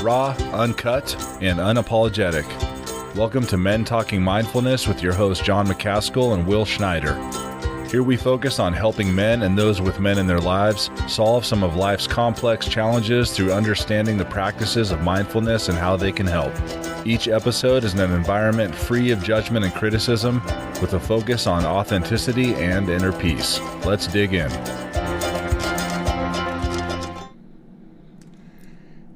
raw, uncut, and unapologetic. Welcome to Men Talking Mindfulness with your hosts John McCaskill and Will Schneider. Here we focus on helping men and those with men in their lives solve some of life's complex challenges through understanding the practices of mindfulness and how they can help. Each episode is in an environment free of judgment and criticism, with a focus on authenticity and inner peace. Let's dig in.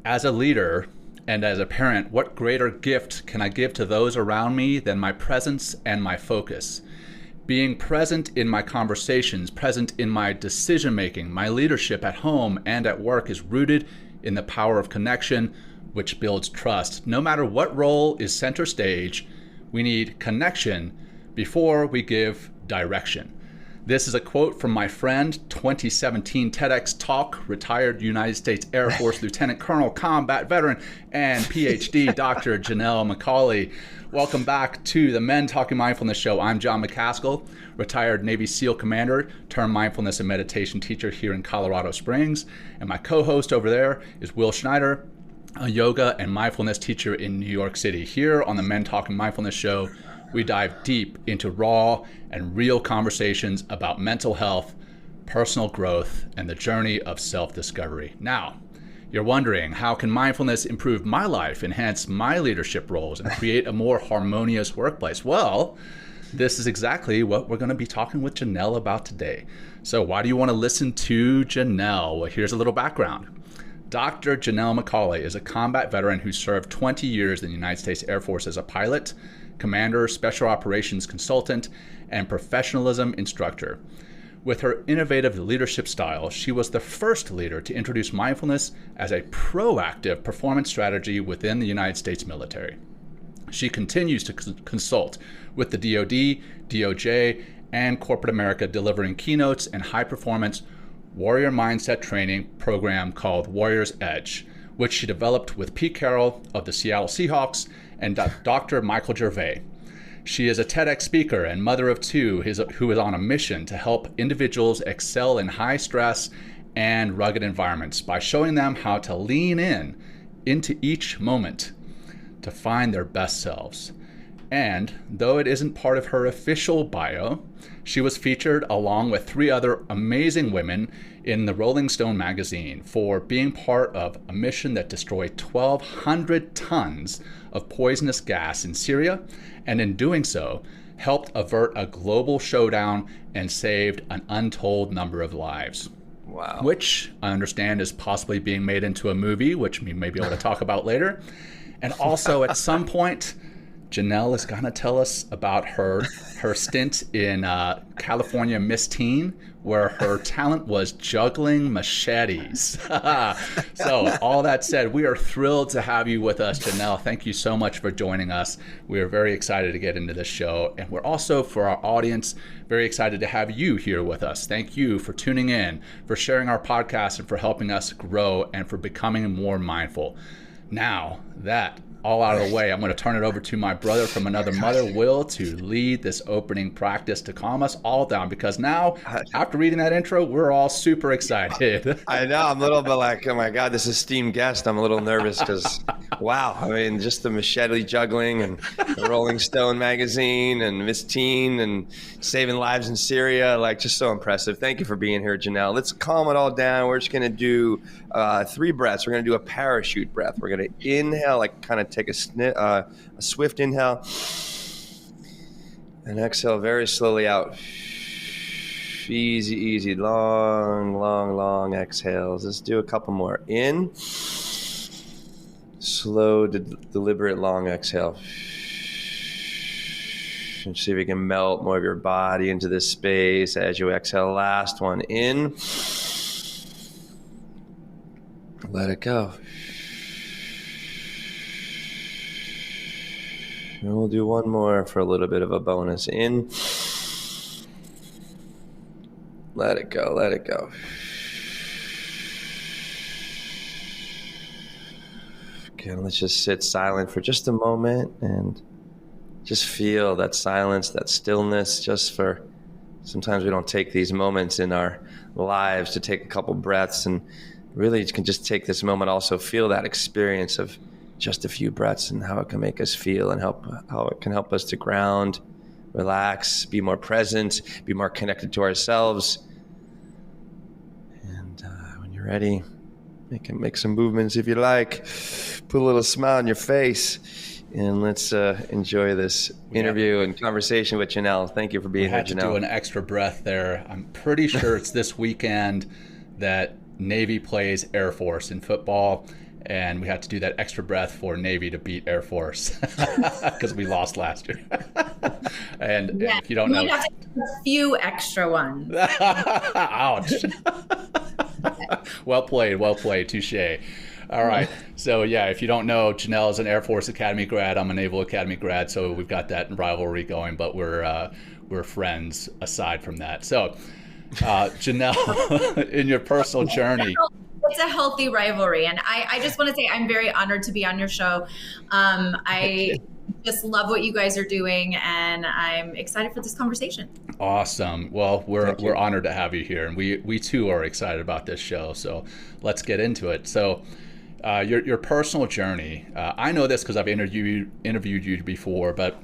As a leader and as a parent, what greater gift can I give to those around me than my presence and my focus? Being present in my conversations, present in my decision-making, my leadership at home and at work is rooted in the power of connection, which builds trust. No matter what role is center stage, we need connection before we give direction. This is a quote from my friend, 2017 TEDx talk, retired United States Air Force Lieutenant Colonel, Combat Veteran, and PhD Dr. Jannell MacAulay. Welcome back to the Men Talking Mindfulness Show. I'm John McCaskill, retired Navy SEAL commander, turned mindfulness and meditation teacher here in Colorado Springs. And my co-host over there is Will Schneider, a yoga and mindfulness teacher in New York City. Here on the Men Talking Mindfulness Show, we dive deep into raw and real conversations about mental health, personal growth, and the journey of self-discovery. Now, you're wondering, how can mindfulness improve my life, enhance my leadership roles, and create a more harmonious workplace? Well, this is exactly what we're going to be talking with Jannell about today. So why do you want to listen to Jannell? Well, here's a little background. Dr. Jannell MacAulay is a combat veteran who served 20 years in the United States Air Force as a pilot, commander, special operations consultant, and professionalism instructor. With her innovative leadership style, she was the first leader to introduce mindfulness as a proactive performance strategy within the United States military. She continues to consult with the DoD, DOJ, and corporate America, delivering keynotes and high-performance warrior mindset training program called Warrior's Edge, which she developed with Pete Carroll of the Seattle Seahawks and Dr. Michael Gervais. She is a TEDx speaker and mother of two who is on a mission to help individuals excel in high stress and rugged environments by showing them how to lean into each moment to find their best selves. And though it isn't part of her official bio, she was featured along with 3 other amazing women in the Rolling Stone magazine for being part of a mission that destroyed 1,200 tons of poisonous gas in Syria, and in doing so, helped avert a global showdown and saved an untold number of lives. Wow. Which I understand is possibly being made into a movie, which we may be able to talk about later. And also at some point, Jannell is going to tell us about her stint in California Miss Teen, where her talent was juggling machetes. So all that said, we are thrilled to have you with us, Jannell. Thank you so much for joining us. We are very excited to get into this show. And we're also, for our audience, very excited to have you here with us. Thank you for tuning in, for sharing our podcast, and for helping us grow and for becoming more mindful. Now that all out of the way, I'm going to turn it over to my brother from another mother, Will, to lead this opening practice to calm us all down, because now, after reading that intro, we're all super excited. I know. I'm a little bit like, oh my God, this esteemed guest. I'm a little nervous because, wow, I mean, just the Machete juggling and the Rolling Stone magazine and Miss Teen and saving lives in Syria, like, just so impressive. Thank you for being here, Jannell. Let's calm it all down. We're just going to do 3 breaths. We're going to do a parachute breath. We're going to inhale, like kind of take a swift inhale and exhale very slowly out. Easy, long exhales. Let's do a couple more. In, slow, deliberate, long exhale. And see if you can melt more of your body into this space as you exhale. Last one. In, let it go. And we'll do one more for a little bit of a bonus. In. Let it go. Okay, let's just sit silent for just a moment and just feel that silence, that stillness, just for sometimes we don't take these moments in our lives to take a couple breaths and really can just take this moment, also feel that experience of just a few breaths and how it can make us feel and how it can help us to ground, relax, be more present, be more connected to ourselves. And when you're ready, you can make some movements if you like. Put a little smile on your face, and let's enjoy this interview and conversation with Jannell. Thank you for being here, Jannell. We had to do an extra breath there. I'm pretty sure it's this weekend that Navy plays Air Force in football, and we had to do that extra breath for Navy to beat Air Force because we lost last year. and if you don't know, have to do a few extra ones. Ouch. Well played, touche. All right. So yeah, if you don't know, Jannell is an Air Force Academy grad. I'm a Naval Academy grad, so we've got that rivalry going. But we're friends aside from that. So, Jannell, in your personal journey, it's a healthy rivalry, and I just want to say I'm very honored to be on your show. I just love what you guys are doing, and I'm excited for this conversation. Awesome. Well, we're honored to have you here, and we too are excited about this show. So let's get into it. So. Your personal journey. I know this because I've interviewed you before, but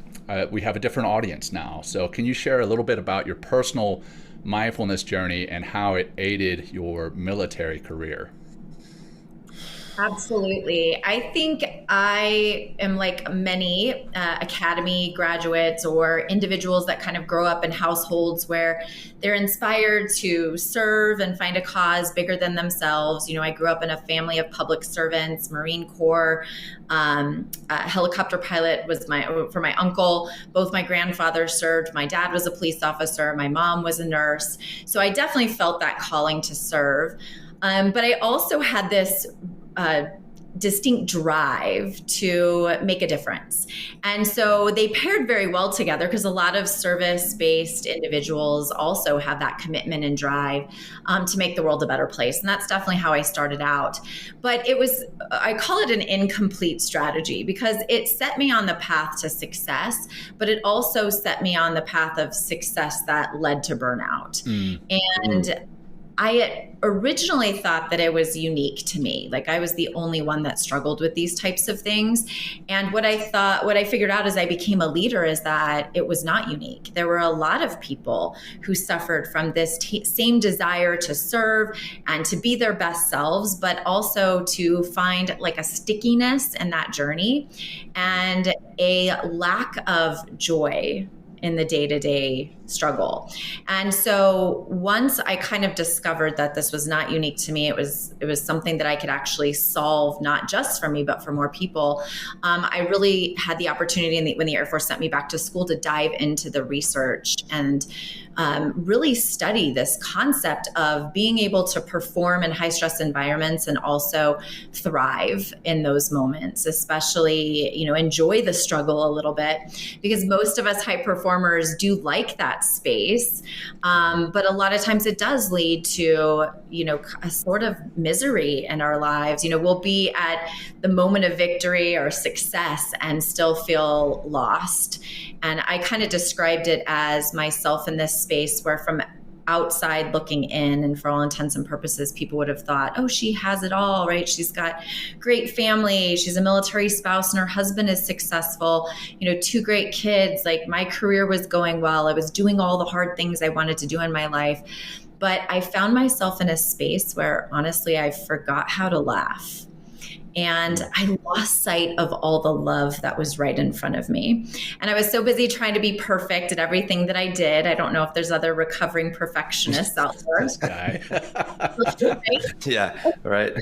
we have a different audience now. So can you share a little bit about your personal mindfulness journey and how it aided your military career? Absolutely. I think I am like many academy graduates or individuals that kind of grow up in households where they're inspired to serve and find a cause bigger than themselves. You know, I grew up in a family of public servants, Marine Corps, a helicopter pilot was for my uncle. Both my grandfathers served. My dad was a police officer. My mom was a nurse. So I definitely felt that calling to serve. But I also had this distinct drive to make a difference. And so they paired very well together because a lot of service-based individuals also have that commitment and drive to make the world a better place. And that's definitely how I started out. But I call it an incomplete strategy because it set me on the path to success, but it also set me on the path of success that led to burnout. And I originally thought that it was unique to me. Like I was the only one that struggled with these types of things. And what I figured out as I became a leader is that it was not unique. There were a lot of people who suffered from this same desire to serve and to be their best selves, but also to find like a stickiness in that journey and a lack of joy in the day-to-day struggle. And so once I kind of discovered that this was not unique to me, it was something that I could actually solve, not just for me, but for more people. I really had the opportunity when the Air Force sent me back to school to dive into the research and really study this concept of being able to perform in high stress environments and also thrive in those moments, especially, enjoy the struggle a little bit, because most of us high performers do like that space. But a lot of times it does lead to, a sort of misery in our lives. We'll be at the moment of victory or success and still feel lost. And I kind of described it as myself in this space where from outside looking in, and for all intents and purposes, people would have thought, oh, she has it all, right? She's got great family. She's a military spouse and her husband is successful, 2 great kids. Like my career was going well. I was doing all the hard things I wanted to do in my life. But I found myself in a space where honestly, I forgot how to laugh. And I lost sight of all the love that was right in front of me. And I was so busy trying to be perfect at everything that I did. I don't know if there's other recovering perfectionists out there. This guy. Yeah, right.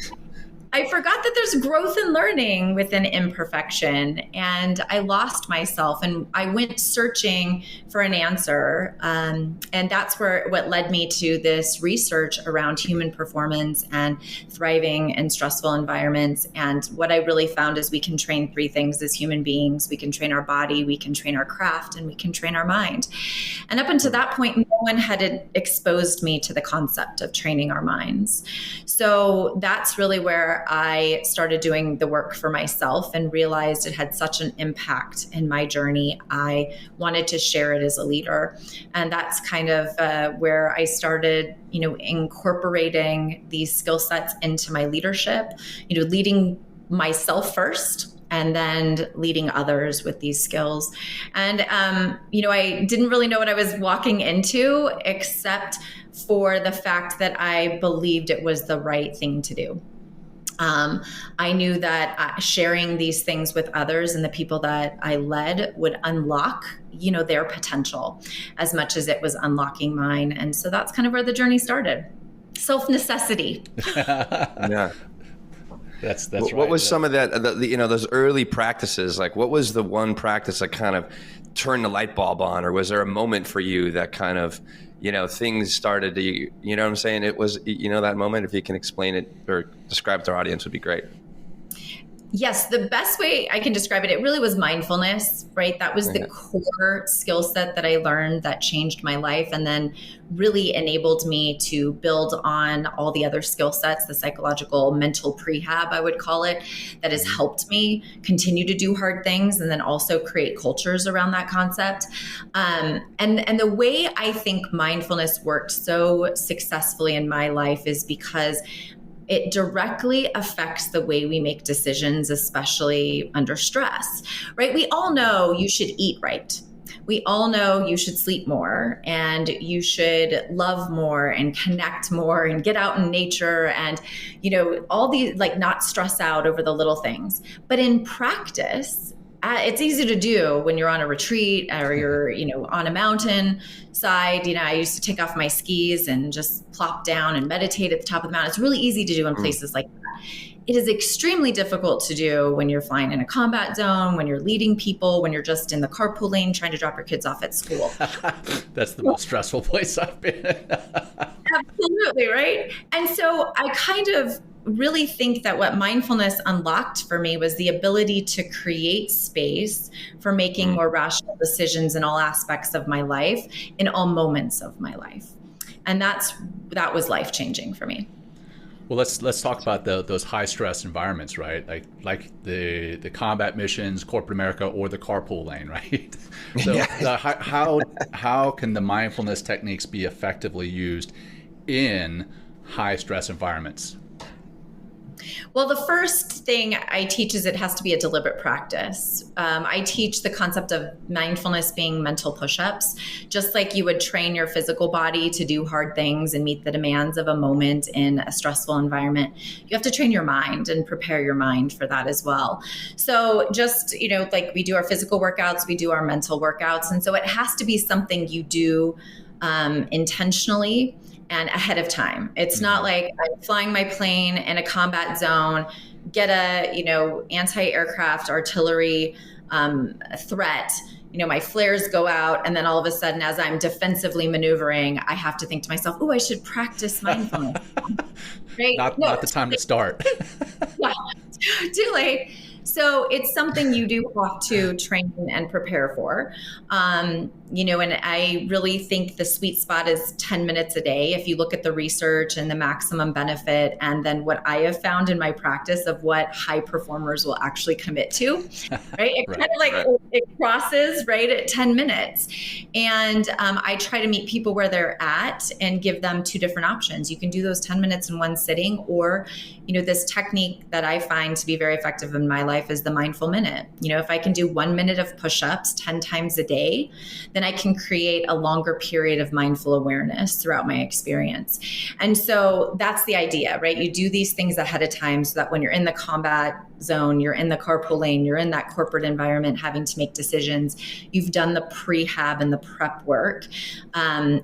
I forgot that there's growth and learning within imperfection, and I lost myself, and I went searching for an answer. And that's what led me to this research around human performance and thriving in stressful environments. And what I really found is we can train 3 things as human beings. We can train our body, we can train our craft, and we can train our mind. And up until that point, one had exposed me to the concept of training our minds. So that's really where I started doing the work for myself and realized it had such an impact in my journey. I wanted to share it as a leader. And that's kind of where I started, incorporating these skill sets into my leadership, leading myself first, and then leading others with these skills. And, I didn't really know what I was walking into, except for the fact that I believed it was the right thing to do. I knew that sharing these things with others and the people that I led would unlock, their potential as much as it was unlocking mine. And so that's kind of where the journey started. Self-necessity. Yeah. That's what right. was some of that, those early practices? Like, what was the one practice that kind of turned the light bulb on? Or was there a moment for you that kind of, things started to, you know what I'm saying? It was, that moment, if you can explain it or describe it to our audience, would be great. Yes, the best way I can describe it, it really was mindfulness, right? That was the core skill set that I learned that changed my life and then really enabled me to build on all the other skill sets, the psychological mental prehab, I would call it, that has helped me continue to do hard things and then also create cultures around that concept. And the way I think mindfulness worked so successfully in my life is because it directly affects the way we make decisions, especially under stress, right? We all know you should eat right. We all know you should sleep more and you should love more and connect more and get out in nature and, all these, not stress out over the little things. But in practice, it's easy to do when you're on a retreat or you're, on a mountain side. I used to take off my skis and just plop down and meditate at the top of the mountain. It's really easy to do in places like that. It is extremely difficult to do when you're flying in a combat zone, when you're leading people, when you're just in the carpool lane trying to drop your kids off at school. That's the most stressful place I've been. Absolutely, right? And so I kind of really think that what mindfulness unlocked for me was the ability to create space for making more rational decisions in all aspects of my life, in all moments of my life. And that was life-changing for me. Well, let's talk about those high stress environments, right? Like the combat missions, corporate America, or the carpool lane, right? So how can the mindfulness techniques be effectively used in high stress environments? Well, the first thing I teach is it has to be a deliberate practice. I teach the concept of mindfulness being mental push-ups. Just like you would train your physical body to do hard things and meet the demands of a moment in a stressful environment, you have to train your mind and prepare your mind for that as well. So just, like we do our physical workouts, we do our mental workouts. And so it has to be something you do intentionally and ahead of time. It's not like I'm flying my plane in a combat zone, get a, anti-aircraft artillery threat, my flares go out, and then all of a sudden, as I'm defensively maneuvering, I have to think to myself, oh, I should practice mindfulness. Right? Not the time to start. Yeah, too late. So it's something you do have to train and prepare for. And I really think the sweet spot is 10 minutes a day. If you look at the research and the maximum benefit, and then what I have found in my practice of what high performers will actually commit to, right? It kind of it crosses right at 10 minutes. And I try to meet people where they're at and give them two different options. You can do those 10 minutes in one sitting, or, this technique that I find to be very effective in my life is the mindful minute. If I can do 1 minute of push-ups 10 times a day, then I can create a longer period of mindful awareness throughout my experience. And so that's the idea, right? You do these things ahead of time so that when you're in the combat zone, you're in the carpool lane, you're in that corporate environment having to make decisions, you've done the prehab and the prep work,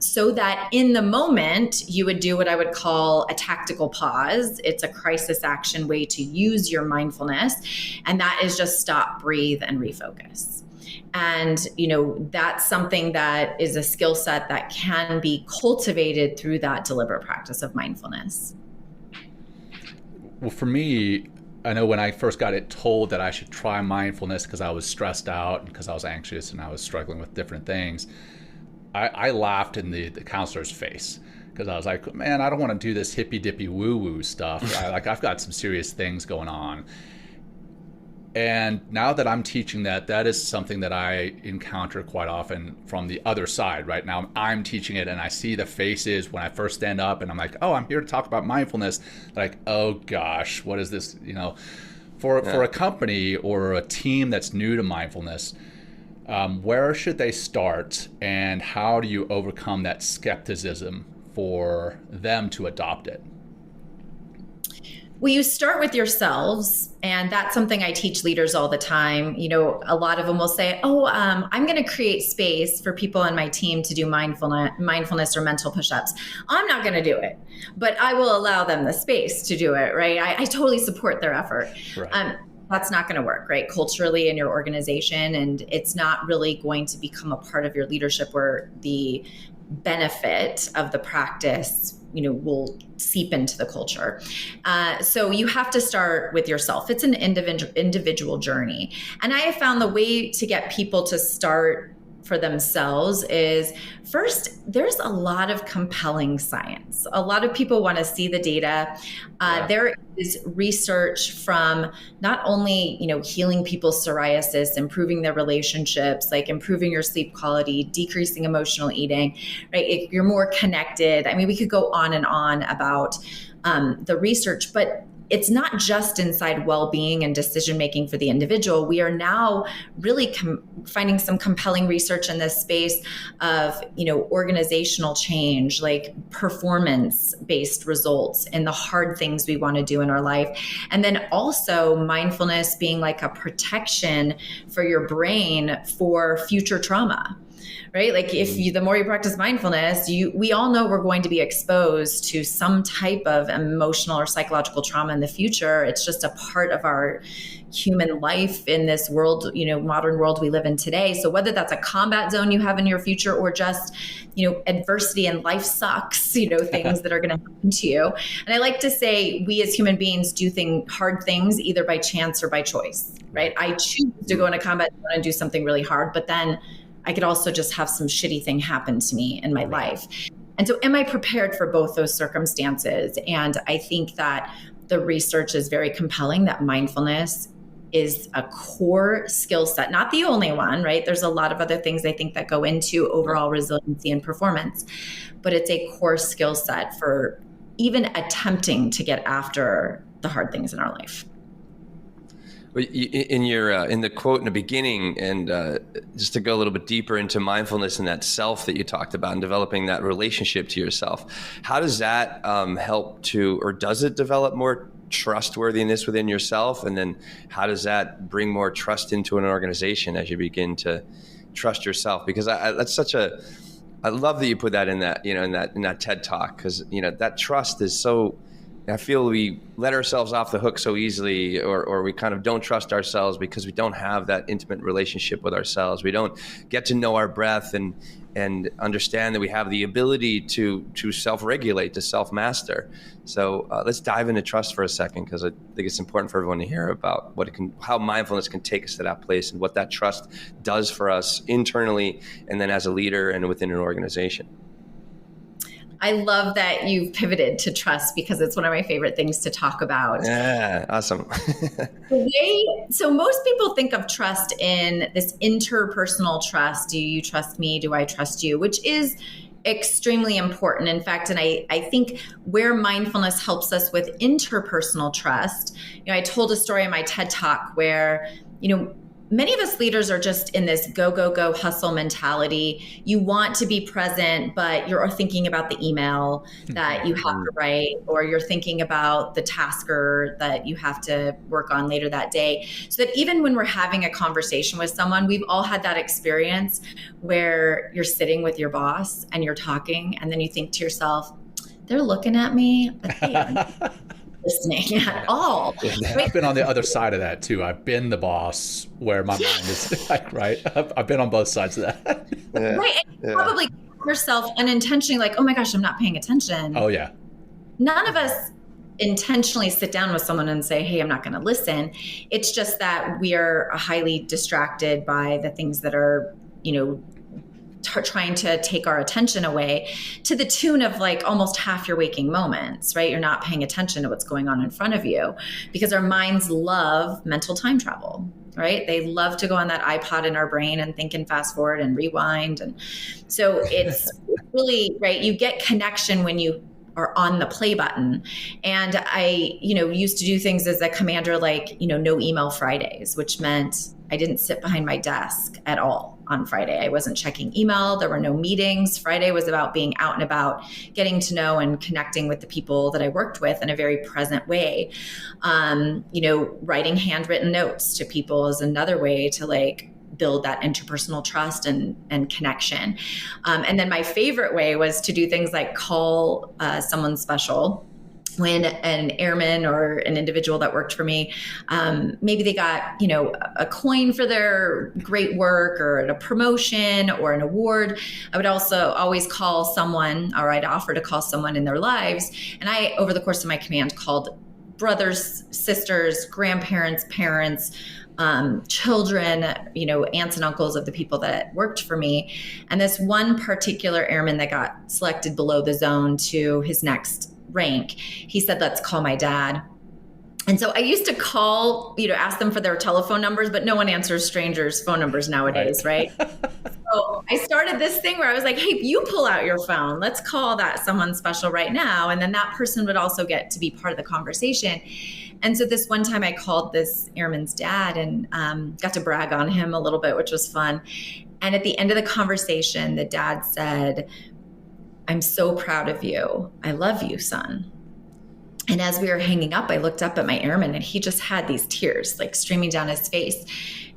so that in the moment you would do what I would call a tactical pause. It's a crisis action way to use your mindfulness, and that is just stop, breathe, and refocus. And, that's something that is a skill set that can be cultivated through that deliberate practice of mindfulness. Well, for me, I know when I first got it told that I should try mindfulness because I was stressed out and because I was anxious and I was struggling with different things, I laughed in the counselor's face, because I was like, man, I don't want to do this hippy dippy woo woo stuff. I've got some serious things going on. And now that I'm teaching that is something that I encounter quite often from the other side. Right now I'm teaching it, and I see the faces when I first stand up, and I'm like, oh, I'm here to talk about mindfulness. Like, oh gosh, what is this? For a company or a team that's new to mindfulness, where should they start, and how do you overcome that skepticism for them to adopt it? Well, you start with yourselves, and that's something I teach leaders all the time. A lot of them will say, oh, I'm going to create space for people on my team to do mindfulness or mental push-ups. I'm not going to do it, but I will allow them the space to do it, right? I totally support their effort. Right. That's not going to work, right? Culturally in your organization, and it's not really going to become a part of your leadership where the benefit of the practice will seep into the culture. So you have to start with yourself. It's an individual journey. And I have found the way to get people to start for themselves is, first, there's a lot of compelling science. A lot of people want to see the data. There is research from not only, healing people's psoriasis, improving their relationships, like improving your sleep quality, decreasing emotional eating, right? You're more connected. I mean, we could go on and on about the research, but it's not just inside well-being and decision-making for the individual. We are now really finding some compelling research in this space of, organizational change, like performance-based results and the hard things we want to do in our life. And then also mindfulness being like a protection for your brain for future trauma. Right? Like the more you practice mindfulness, we all know we're going to be exposed to some type of emotional or psychological trauma in the future. It's just a part of our human life in this world, modern world we live in today. So whether that's a combat zone you have in your future or just, adversity and life sucks, things that are going to happen to you. And I like to say we as human beings do hard things either by chance or by choice, right? I choose to go in a combat zone and do something really hard, but then I could also just have some shitty thing happen to me in my life. And so am I prepared for both those circumstances? And I think that the research is very compelling that mindfulness is a core skill set, not the only one, right? There's a lot of other things I think that go into overall resiliency and performance, but it's a core skill set for even attempting to get after the hard things in our life. In the quote in the beginning, and just to go a little bit deeper into mindfulness and that self that you talked about and developing that relationship to yourself, how does that help to, or does it develop more trustworthiness within yourself? And then how does that bring more trust into an organization as you begin to trust yourself? Because I love that you put that in that, in that TED Talk, because, that trust is so, I feel we let ourselves off the hook so easily, or we kind of don't trust ourselves because we don't have that intimate relationship with ourselves. We don't get to know our breath and understand that we have the ability to self-regulate, to self-master. So let's dive into trust for a second, because I think it's important for everyone to hear about how mindfulness can take us to that place and what that trust does for us internally and then as a leader and within an organization. I love that you've pivoted to trust, because it's one of my favorite things to talk about. Yeah, awesome. So most people think of trust in this interpersonal trust. Do you trust me? Do I trust you? Which is extremely important. In fact, and I think where mindfulness helps us with interpersonal trust, I told a story in my TED Talk where, many of us leaders are just in this go, go, go hustle mentality. You want to be present, but you're thinking about the email that you have to write, or you're thinking about the tasker that you have to work on later that day. So that even when we're having a conversation with someone, we've all had that experience where you're sitting with your boss and you're talking, and then you think to yourself, they're looking at me, but they aren't listening at all. I've been on the other side of that too. I've been the boss where my mind is like, right? I've been on both sides of that. Right. And you probably yourself unintentionally like, oh my gosh, I'm not paying attention. Oh yeah. None of us intentionally sit down with someone and say, hey, I'm not going to listen. It's just that we are highly distracted by the things that are, trying to take our attention away, to the tune of like almost half your waking moments, right? You're not paying attention to what's going on in front of you, because our minds love mental time travel, right? They love to go on that iPod in our brain and think and fast forward and rewind. And so it's really, right, you get connection when you are on the play button. And I, used to do things as a commander, like, no email Fridays, which meant I didn't sit behind my desk at all on Friday. I wasn't checking email. There were no meetings. Friday was about being out and about, getting to know and connecting with the people that I worked with in a very present way. Writing handwritten notes to people is another way to like build that interpersonal trust and connection. And then my favorite way was to do things like call someone special. When an airman or an individual that worked for me, maybe they got, a coin for their great work or a promotion or an award, I would also always call someone, or I'd offer to call someone in their lives. And I, over the course of my command, called brothers, sisters, grandparents, parents, children, aunts and uncles of the people that worked for me. And this one particular airman that got selected below the zone to his next rank, he said, let's call my dad. And so I used to call, ask them for their telephone numbers, but no one answers strangers' phone numbers nowadays, right? So I started this thing where I was like, hey, you pull out your phone. Let's call that someone special right now. And then that person would also get to be part of the conversation. And so this one time I called this airman's dad and got to brag on him a little bit, which was fun. And at the end of the conversation, the dad said, I'm so proud of you. I love you, son. And as we were hanging up, I looked up at my airman and he just had these tears like streaming down his face.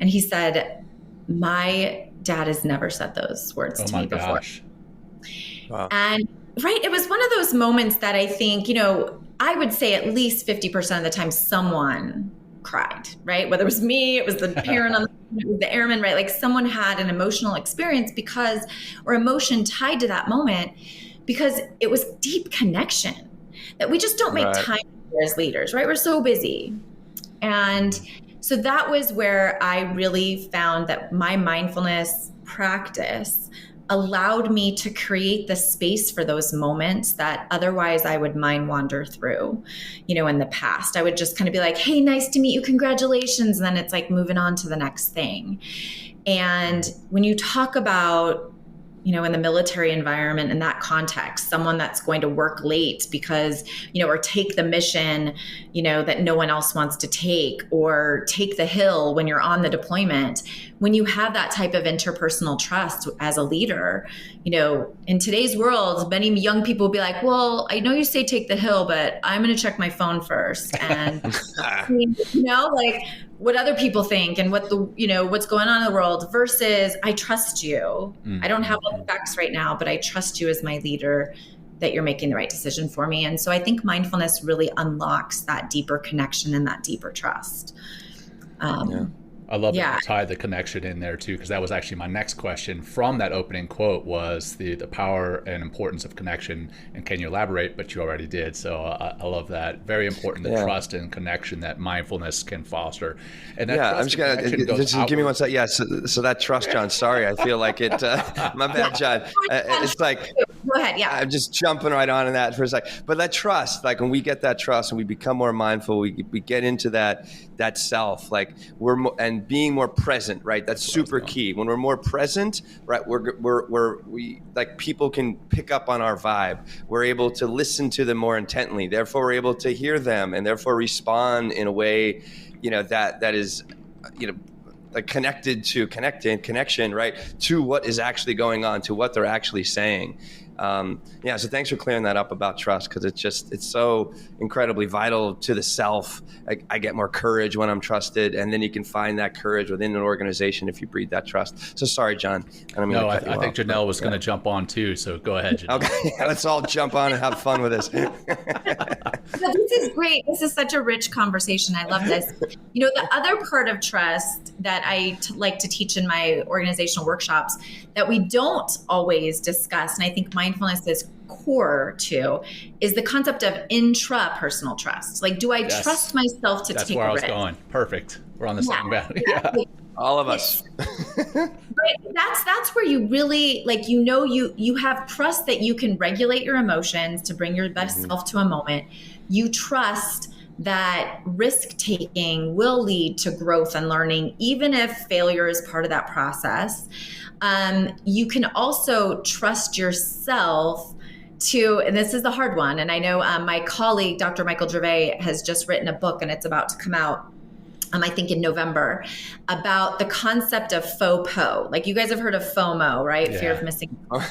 And he said, my dad has never said those words to me before. Gosh. Wow. And right, it was one of those moments that I think, I would say at least 50% of the time someone cried, right? Whether it was me, it was the parent on the airman, right? Like someone had an emotional experience or emotion tied to that moment, because it was deep connection that we just don't make time for as leaders, right? We're so busy. And so that was where I really found that my mindfulness practice allowed me to create the space for those moments that otherwise I would mind wander through. In the past, I would just kind of be like, hey, nice to meet you, congratulations. And then it's like moving on to the next thing. And when you talk about, in the military environment, in that context, someone that's going to work late because, or take the mission, that no one else wants to take, or take the hill when you're on the deployment, when you have that type of interpersonal trust as a leader, in today's world, many young people will be like, well, I know you say take the hill, but I'm going to check my phone first. And, like what other people think and what what's going on in the world versus I trust you. I don't have all the facts right now, but I trust you as my leader that you're making the right decision for me. And so I think mindfulness really unlocks that deeper connection and that deeper trust. I love that you tied the connection in there too, because that was actually my next question from that opening quote was the power and importance of connection. And can you elaborate? But you already did. So I love that. Very important, the trust and connection that mindfulness can foster. And that I'm just going to give me one second. Yeah. So that trust, John, sorry. I feel like it, my bad, John. It's like, go ahead. Yeah. I'm just jumping right on in that for a second. But that trust, like when we get that trust and we become more mindful, we get into that self, like and being more present, right? That's super key. When we're more present, right, we like people can pick up on our vibe. We're able to listen to them more intently. Therefore, we're able to hear them and therefore respond in a way, that is, like connection, right, to what is actually going on, to what they're actually saying. So thanks for clearing that up about trust, because it's so incredibly vital to the self. I get more courage when I'm trusted, and then you can find that courage within an organization if you breed that trust. So sorry, John. I think Jannell was going to jump on too, so go ahead, Jannell. Okay, let's all jump on and have fun with this. So this is great. This is such a rich conversation. I love this. The other part of trust that I like to teach in my organizational workshops that we don't always discuss, and I think mindfulness is core to, is the concept of intrapersonal trust. Like, do I trust myself to take a risk? That's where I was going. Perfect. We're on the same boat. Yeah. All of us. Right? That's where you really, like, you have trust that you can regulate your emotions to bring your best self to a moment. You trust that risk taking will lead to growth and learning, even if failure is part of that process. You can also trust yourself to, and this is the hard one, and I know my colleague, Dr. Michael Gervais, has just written a book, and it's about to come out, I think in November, about the concept of FOPO. Like, you guys have heard of FOMO, right? Yeah. Fear of missing out.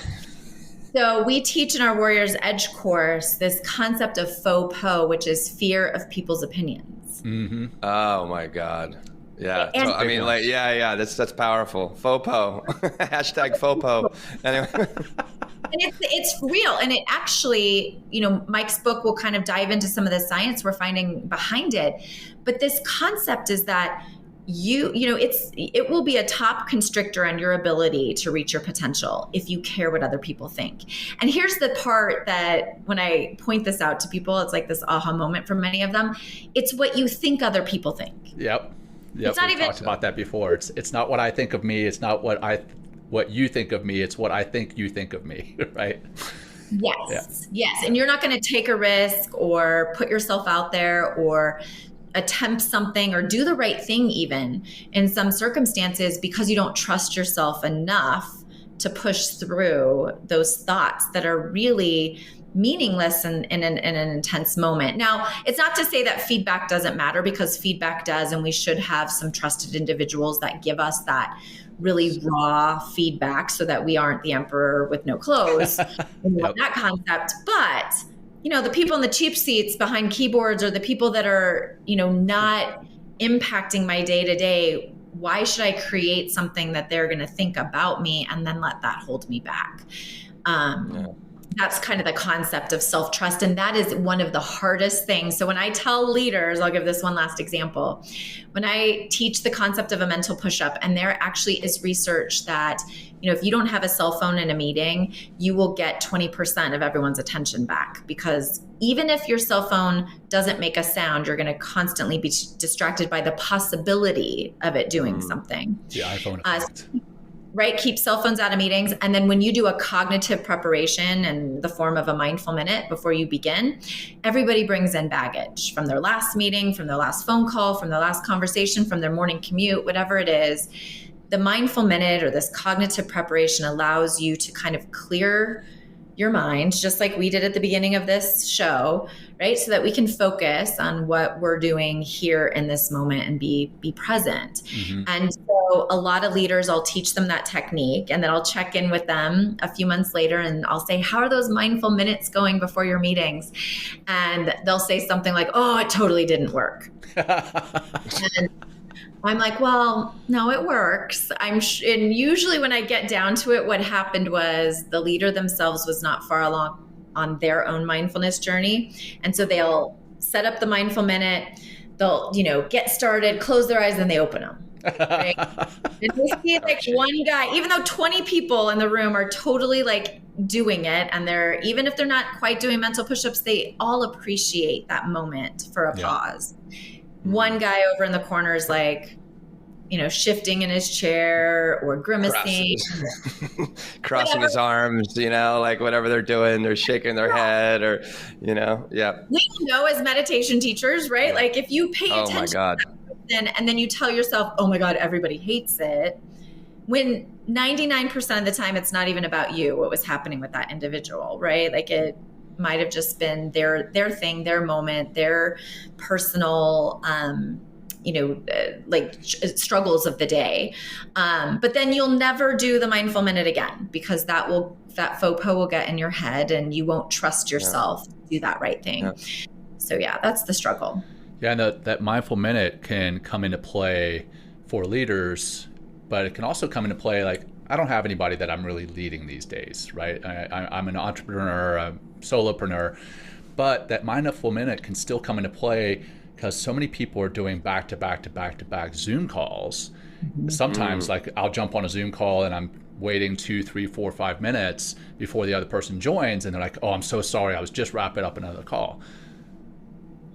So we teach in our Warriors Edge course this concept of FOPO, which is fear of people's opinions. Mm-hmm. Oh my God. Yeah. And So, I mean, like, that's powerful. FOPO. Hashtag FOPO. Anyway. And it's real. And it actually, Mike's book will kind of dive into some of the science we're finding behind it. But this concept is that it will be a top constrictor on your ability to reach your potential if you care what other people think. And here's the part that when I point this out to people, it's like this aha moment for many of them. It's what you think other people think. Yep. It's not We talked about that before. It's not what I think of me. It's not what you think of me. It's what I think you think of me, right? Yes. And you're not going to take a risk or put yourself out there or attempt something or do the right thing even in some circumstances because you don't trust yourself enough to push through those thoughts that are really meaningless in an intense moment. Now, it's not to say that feedback doesn't matter, because feedback does, and we should have some trusted individuals that give us that really raw feedback so that we aren't the emperor with no clothes. That concept. But the people in the cheap seats behind keyboards are the people that are, not impacting my day to day. Why should I create something that they're going to think about me and then let that hold me back? That's kind of the concept of self-trust. And that is one of the hardest things. So when I tell leaders, I'll give this one last example. When I teach the concept of a mental push-up, and there actually is research that, if you don't have a cell phone in a meeting, you will get 20% of everyone's attention back, because even if your cell phone doesn't make a sound, you're going to constantly be distracted by the possibility of it doing something. The iPhone effect. Right? Keep cell phones out of meetings. And then when you do a cognitive preparation in the form of a mindful minute before you begin, everybody brings in baggage from their last meeting, from their last phone call, from their last conversation, from their morning commute, whatever it is. The mindful minute or this cognitive preparation allows you to kind of clear your mind, just like we did at the beginning of this show, right? So that we can focus on what we're doing here in this moment and be present. Mm-hmm. And so a lot of leaders, I'll teach them that technique, and then I'll check in with them a few months later and I'll say, how are those mindful minutes going before your meetings? And they'll say something like, oh, it totally didn't work. And I'm like, well, no, it works. And usually when I get down to it, what happened was the leader themselves was not far along on their own mindfulness journey. And so they'll set up the mindful minute, they'll, get started, close their eyes, then they open them. Right? And we see like one guy, even though 20 people in the room are totally like doing it, and even if they're not quite doing mental push-ups, they all appreciate that moment for a pause. One guy over in the corner is like, shifting in his chair or grimacing. Crossing his arms, like whatever they're doing, they're shaking their head or, We know as meditation teachers, right? Like if you pay attention my God. to that person and then you tell yourself, oh my God, everybody hates it. When 99% of the time, it's not even about you, what was happening with that individual, right? Like it might have just been their thing, their moment, their personal, struggles of the day. But then you'll never do the mindful minute again, because that FOPO will get in your head and you won't trust yourself to do that right thing. Yeah. So that's the struggle. Yeah, and that mindful minute can come into play for leaders, but it can also come into play like, I don't have anybody that I'm really leading these days, right? I'm an entrepreneur, a solopreneur, but that mindful minute can still come into play because so many people are doing back-to-back Zoom calls. Mm-hmm. Sometimes like I'll jump on a Zoom call and I'm waiting 2, 3, 4, 5 minutes before the other person joins, and they're like, oh, I'm so sorry, I was just wrapping up another call.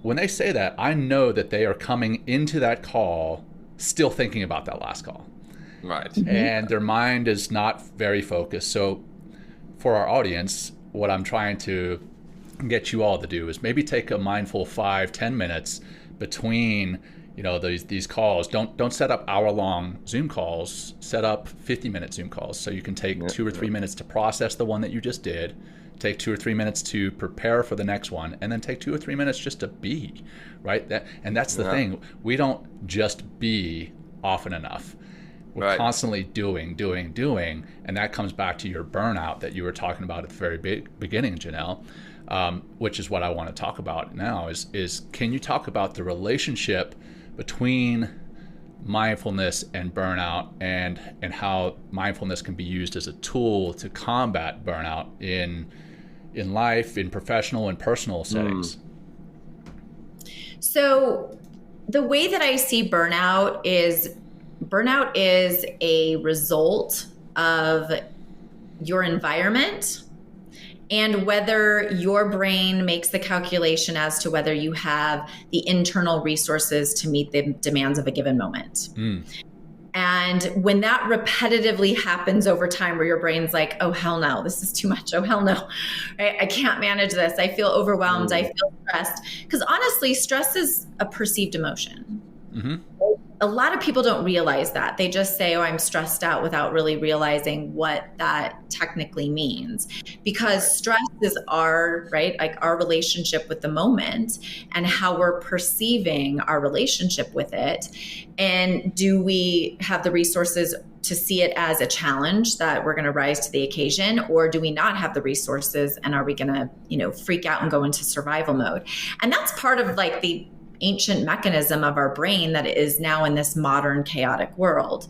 When they say that, I know that they are coming into that call still thinking about that last call. Right. And their mind is not very focused. So for our audience, what I'm trying to get you all to do is maybe take a mindful 5-10 minutes between these calls. Don't set up hour-long Zoom calls. Set up 50-minute Zoom calls, so you can take 2 or 3 minutes to process the one that you just did, take 2 or 3 minutes to prepare for the next one, and then take 2 or 3 minutes just to be, right? That's the thing. We don't just be often enough. We're constantly doing, and that comes back to your burnout that you were talking about at the very beginning, Jannell, which is what I want to talk about now. Is can you talk about the relationship between mindfulness and burnout, and how mindfulness can be used as a tool to combat burnout in life, in professional and personal settings? So the way that I see burnout is a result of your environment and whether your brain makes the calculation as to whether you have the internal resources to meet the demands of a given moment. And when that repetitively happens over time, where your brain's like, oh, hell no, this is too much. Oh, hell no, I can't manage this. I feel overwhelmed. I feel stressed. Because honestly, stress is a perceived emotion. A lot of people don't realize that. They just say, oh, I'm stressed out, without really realizing what that technically means. Because stress is our relationship with the moment and how we're perceiving our relationship with it. And do we have the resources to see it as a challenge that we're going to rise to the occasion, or do we not have the resources and are we going to, freak out and go into survival mode? And that's part of the ancient mechanism of our brain that is now in this modern chaotic world.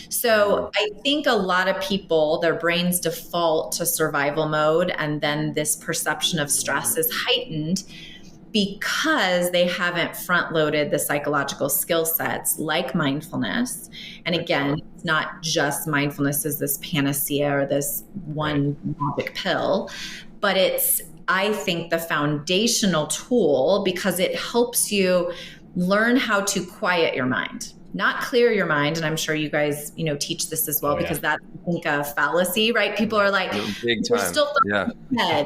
So I think a lot of people, their brains default to survival mode, and then this perception of stress is heightened because they haven't front loaded the psychological skill sets like mindfulness. And again, it's not just mindfulness as this panacea or this one magic pill, but it's, I think, the foundational tool, because it helps you learn how to quiet your mind, not clear your mind. And I'm sure you guys, teach this as well, because that's, I think, a fallacy, right? People are like, big we're time. still in head.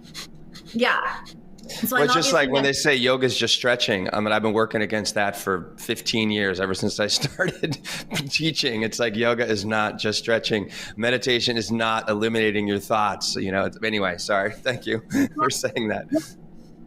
Yeah. So well, it's just like when they say yoga is just stretching. I mean, I've been working against that for 15 years, ever since I started teaching. It's like yoga is not just stretching. Meditation is not eliminating your thoughts. Anyway, sorry. Thank you for saying that.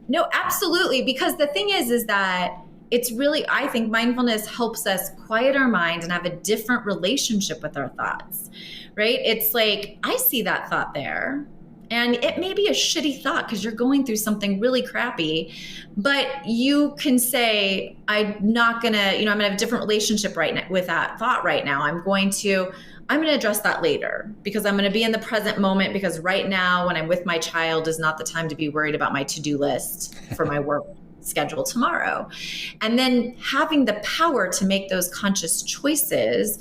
No, absolutely. Because the thing is that it's really, I think mindfulness helps us quiet our mind and have a different relationship with our thoughts, right? It's like, I see that thought there. And it may be a shitty thought because you're going through something really crappy, but you can say, I'm going to have a different relationship right now with that thought right now. I'm going to address that later, because I'm going to be in the present moment, because right now when I'm with my child is not the time to be worried about my to-do list for my work schedule tomorrow. And then having the power to make those conscious choices,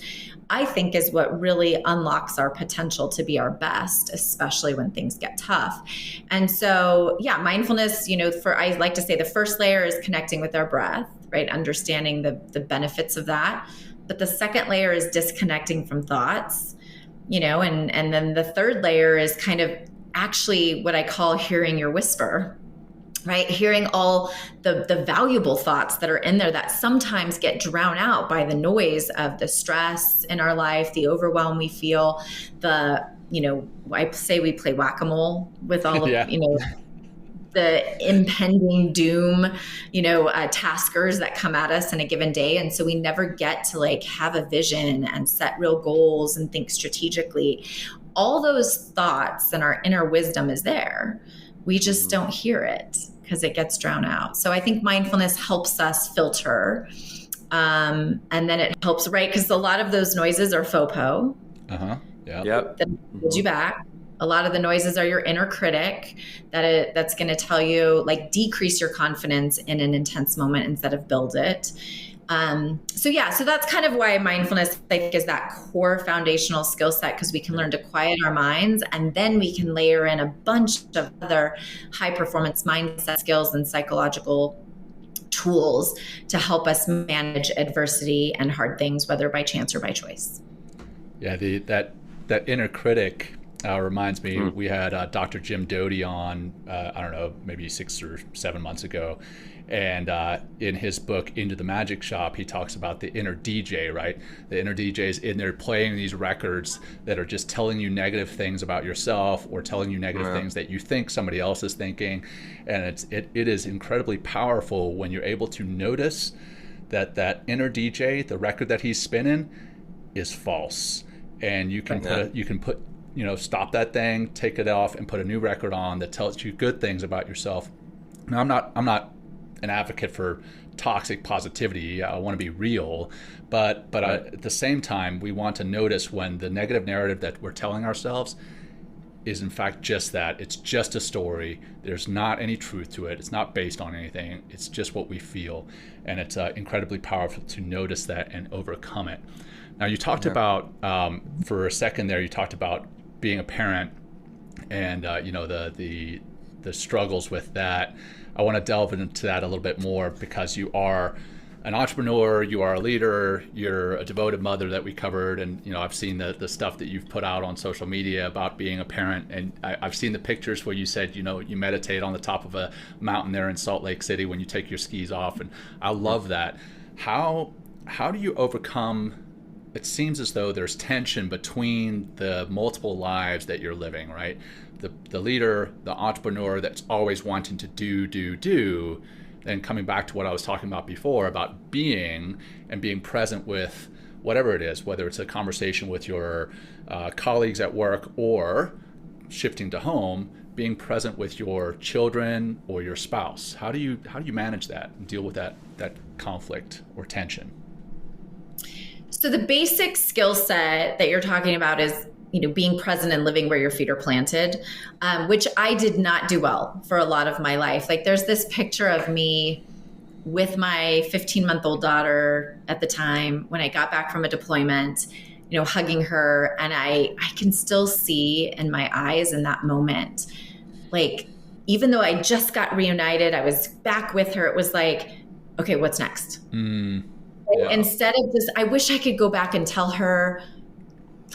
I think, is what really unlocks our potential to be our best, especially when things get tough. And so, mindfulness, I like to say the first layer is connecting with our breath, right? Understanding the benefits of that. But the second layer is disconnecting from thoughts, and then the third layer is kind of actually what I call hearing your whisper, right? Hearing all the valuable thoughts that are in there that sometimes get drowned out by the noise of the stress in our life, the overwhelm we feel, I say we play whack-a-mole with all of, the impending doom, taskers that come at us in a given day. And so we never get to have a vision and set real goals and think strategically. All those thoughts and our inner wisdom is there. We just don't hear it because it gets drowned out. So I think mindfulness helps us filter. And then it helps, right? Because a lot of those noises are faux pas. Yep. That holds you back. A lot of the noises are your inner critic that's going to tell you, decrease your confidence in an intense moment instead of build it. So that's kind of why mindfulness, I think, is that core foundational skill set, because we can learn to quiet our minds, and then we can layer in a bunch of other high performance mindset skills and psychological tools to help us manage adversity and hard things, whether by chance or by choice. Yeah, that inner critic reminds me, we had Dr. Jim Doty on, I don't know, maybe 6 or 7 months ago. And in his book, Into the Magic Shop, he talks about the inner DJ, right? The inner DJ is in there playing these records that are just telling you negative things about yourself or telling you negative things that you think somebody else is thinking. And it is incredibly powerful when you're able to notice that inner DJ, the record that he's spinning, is false. And you can put stop that thing, take it off, and put a new record on that tells you good things about yourself. Now, I'm not an advocate for toxic positivity. I want to be real, but at the same time, we want to notice when the negative narrative that we're telling ourselves is in fact just that. It's just a story. There's not any truth to it. It's not based on anything. It's just what we feel, and it's incredibly powerful to notice that and overcome it. Now, you talked about for a second there. You talked about being a parent, and the struggles with that. I want to delve into that a little bit more because you are an entrepreneur, you are a leader, you're a devoted mother that we covered, and I've seen the stuff that you've put out on social media about being a parent, and I've seen the pictures where you said you meditate on the top of a mountain there in Salt Lake City when you take your skis off, and I love that. How do you overcome? It seems as though there's tension between the multiple lives that you're living, right? The leader, the entrepreneur that's always wanting to do, and coming back to what I was talking about before about being present with whatever it is, whether it's a conversation with your colleagues at work or shifting to home, being present with your children or your spouse. How do you manage that and deal with that conflict or tension? So the basic skill set that you're talking about is, being present and living where your feet are planted, which I did not do well for a lot of my life. Like there's this picture of me with my 15-month-old daughter at the time when I got back from a deployment, hugging her. And I can still see in my eyes in that moment, like, even though I just got reunited, I was back with her. It was like, okay, what's next? Yeah. Instead of this, I wish I could go back and tell her,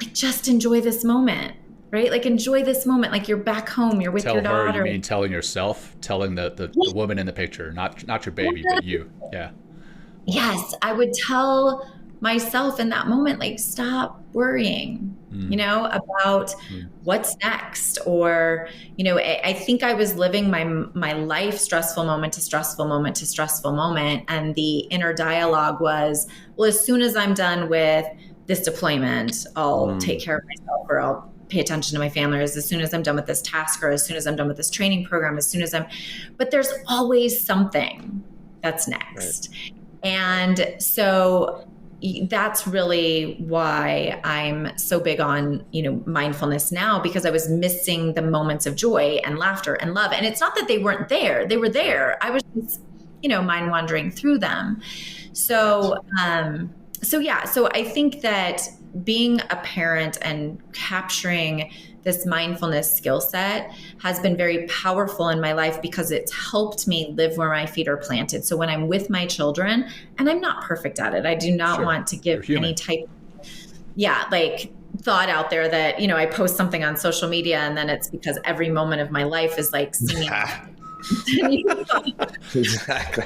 like, just enjoy this moment, right? Like, enjoy this moment. Like, you're back home, you're with your daughter. Tell her, you mean telling yourself, telling the woman in the picture, not your baby, but you. Yeah. Yes, I would tell myself in that moment, like, stop worrying, about what's next. Or, I think I was living my life stressful moment to stressful moment to stressful moment. And the inner dialogue was, well, as soon as I'm done with this deployment, I'll take care of myself, or I'll pay attention to my family, or as soon as I'm done with this task, or as soon as I'm done with this training program, but there's always something that's next. Right. And so that's really why I'm so big on, mindfulness now, because I was missing the moments of joy and laughter and love. And it's not that they weren't there. They were there. I was just, mind wandering through them. So I think that being a parent and capturing this mindfulness skill set has been very powerful in my life because it's helped me live where my feet are planted. So when I'm with my children, and I'm not perfect at it, I do not want to give any type thought out there that, I post something on social media and then it's because every moment of my life is like singing. Exactly.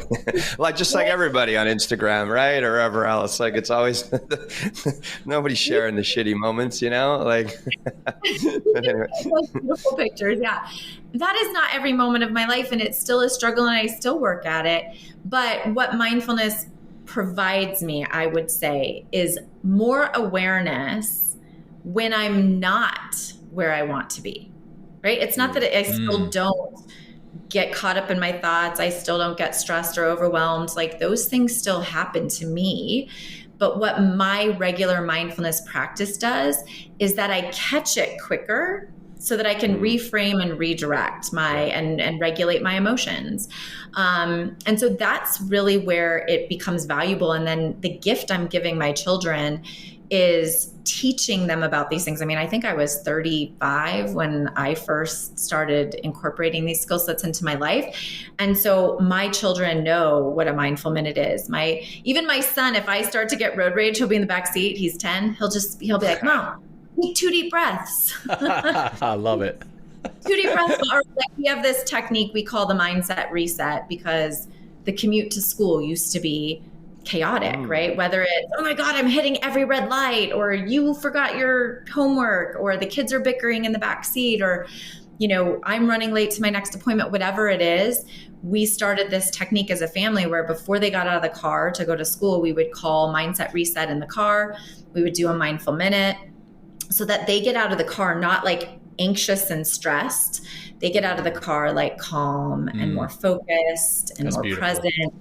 Like everybody on Instagram, right? Or wherever else. Like it's always nobody's sharing the shitty moments, like but anyway. Beautiful pictures. Yeah. That is not every moment of my life, and it's still a struggle and I still work at it. But what mindfulness provides me, I would say, is more awareness when I'm not where I want to be. Right? It's not that I still don't get caught up in my thoughts. I still don't get stressed or overwhelmed. Like those things still happen to me. But what my regular mindfulness practice does is that I catch it quicker so that I can reframe and redirect and regulate my emotions. And so that's really where it becomes valuable. And then the gift I'm giving my children is teaching them about these things. I mean, I think I was 35 when I first started incorporating these skill sets into my life. And so my children know what a mindful minute is. Even my son, if I start to get road rage, he'll be in the back seat. He's 10. He'll be like, Mom, take 2 deep breaths. I love it. 2 deep breaths. Or like, we have this technique we call the mindset reset, because the commute to school used to be chaotic, right? Whether it's, oh my God, I'm hitting every red light, or you forgot your homework, or the kids are bickering in the back seat, or, I'm running late to my next appointment, whatever it is. We started this technique as a family where before they got out of the car to go to school, we would call mindset reset in the car. We would do a mindful minute so that they get out of the car not like anxious and stressed. They get out of the car like calm and more focused and more present.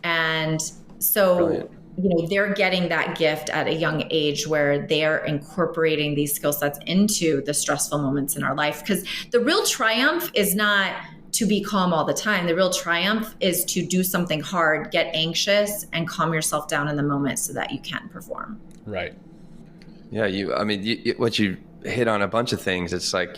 And so, they're getting that gift at a young age where they're incorporating these skill sets into the stressful moments in our life. Because the real triumph is not to be calm all the time. The real triumph is to do something hard, get anxious, and calm yourself down in the moment so that you can perform. Right. Yeah, what you hit on a bunch of things. It's like,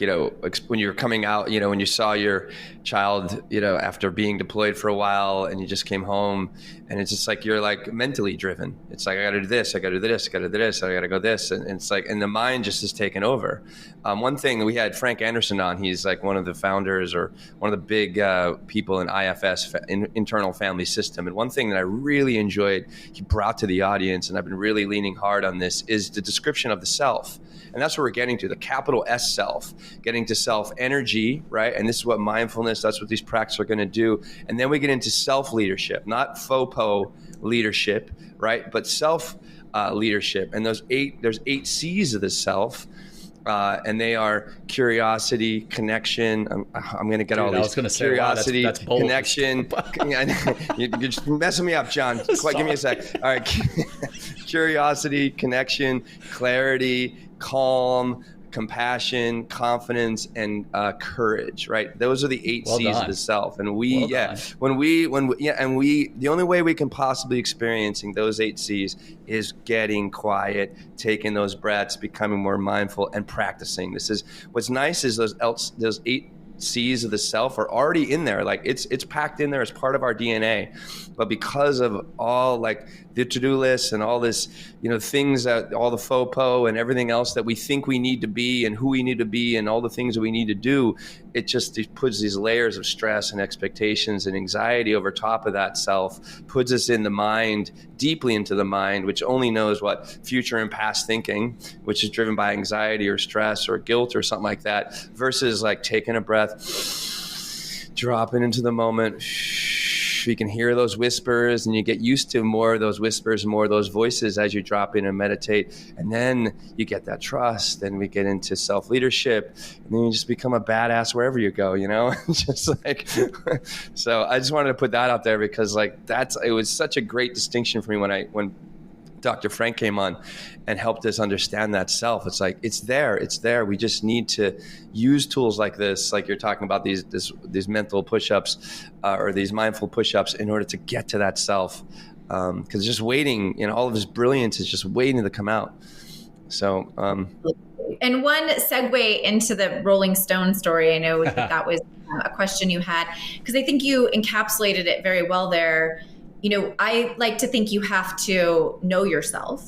when you're coming out, when you saw your child, after being deployed for a while and you just came home, and it's just like, you're like mentally driven. It's like, I got to do this, I got to do this, I got to do this, I got to go this. And it's like, and the mind just is taken over. One thing, we had Frank Anderson on. He's like one of the founders or one of the big people in IFS, internal family system. And one thing that I really enjoyed, he brought to the audience, and I've been really leaning hard on this, is the description of the self. And that's what we're getting to, the capital S self, getting to self energy, right? And this is what mindfulness, that's what these practices are going to do. And then we get into self leadership, not FOPO leadership, right? But self leadership. And there's 8 C's of the self. And they are curiosity, connection. I'm going to get all these. I was going to say, curiosity, wow, that's bold. Connection. You're just messing me up, John. Give me a sec. All right. Curiosity, connection, clarity, calm, compassion, confidence, and courage, right? Those are the 8 C's of the self. And the only way we can possibly experiencing those 8 C's is getting quiet, taking those breaths, becoming more mindful, and practicing. This is what's nice is those 8 C's of the self are already in there. Like it's packed in there as part of our DNA. But because of all like the to-do lists and all this, things that all the FOPO and everything else that we think we need to be and who we need to be and all the things that we need to do, it puts these layers of stress and expectations and anxiety over top of that self, puts us in the mind, deeply into the mind, which only knows what future and past thinking, which is driven by anxiety or stress or guilt or something like that, versus like taking a breath, dropping into the moment. You can hear those whispers, and you get used to more of those whispers, more of those voices as you drop in and meditate. And then you get that trust, and we get into self-leadership, and then you just become a badass wherever you go, just like, so I just wanted to put that out there because like it was such a great distinction for me when Dr. Frank came on and helped us understand that self. It's like, it's there. We just need to use tools like this, like you're talking about these mental push-ups or these mindful push-ups in order to get to that self. Because just waiting, all of his brilliance is just waiting to come out. So, and one segue into the Rolling Stone story, I know that was a question you had, because I think you encapsulated it very well there. I like to think you have to know yourself,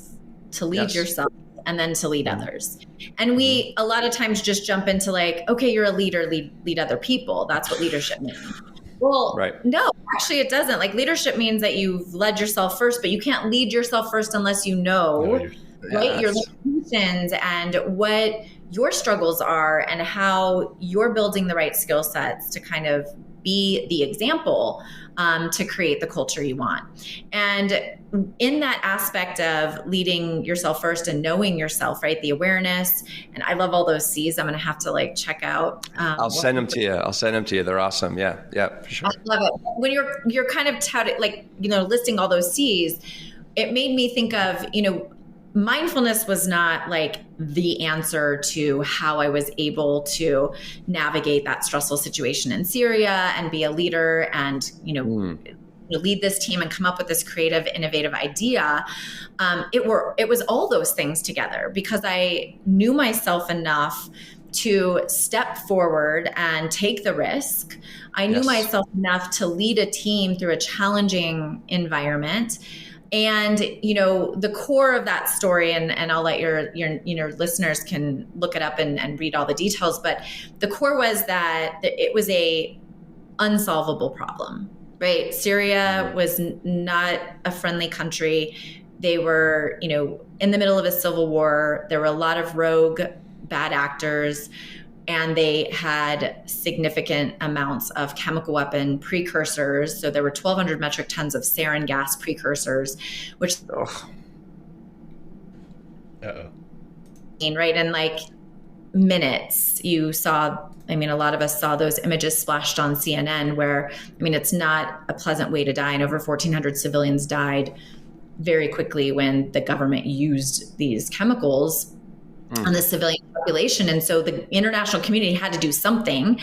to lead yourself, and then to lead others. And we a lot of times just jump into like, okay, you're a leader, lead other people. That's what leadership means. Well, no, actually it doesn't. Like leadership means that you've led yourself first, but you can't lead yourself first unless you know, your limitations and what your struggles are and how you're building the right skill sets to kind of be the example to create the culture you want. And in that aspect of leading yourself first and knowing yourself, right? The awareness. And I love all those C's. I'm going to have to like check out. I'll send them to you. They're awesome. Yeah, for sure. I love it. When you're kind of touted, like, listing all those C's, it made me think of, mindfulness was not like the answer to how I was able to navigate that stressful situation in Syria and be a leader and, lead this team and come up with this creative, innovative idea. It was all those things together, because I knew myself enough to step forward and take the risk. I knew myself enough to lead a team through a challenging environment. And, the core of that story, and I'll let your listeners can look it up and read all the details, but the core was that it was a unsolvable problem, right? Syria was not a friendly country. They were, in the middle of a civil war. There were a lot of rogue bad actors, and they had significant amounts of chemical weapon precursors. So there were 1,200 metric tons of sarin gas precursors, which, right? And like minutes, you saw, a lot of us saw those images splashed on CNN where, it's not a pleasant way to die. And over 1,400 civilians died very quickly when the government used these chemicals on the civilian population. And so the international community had to do something.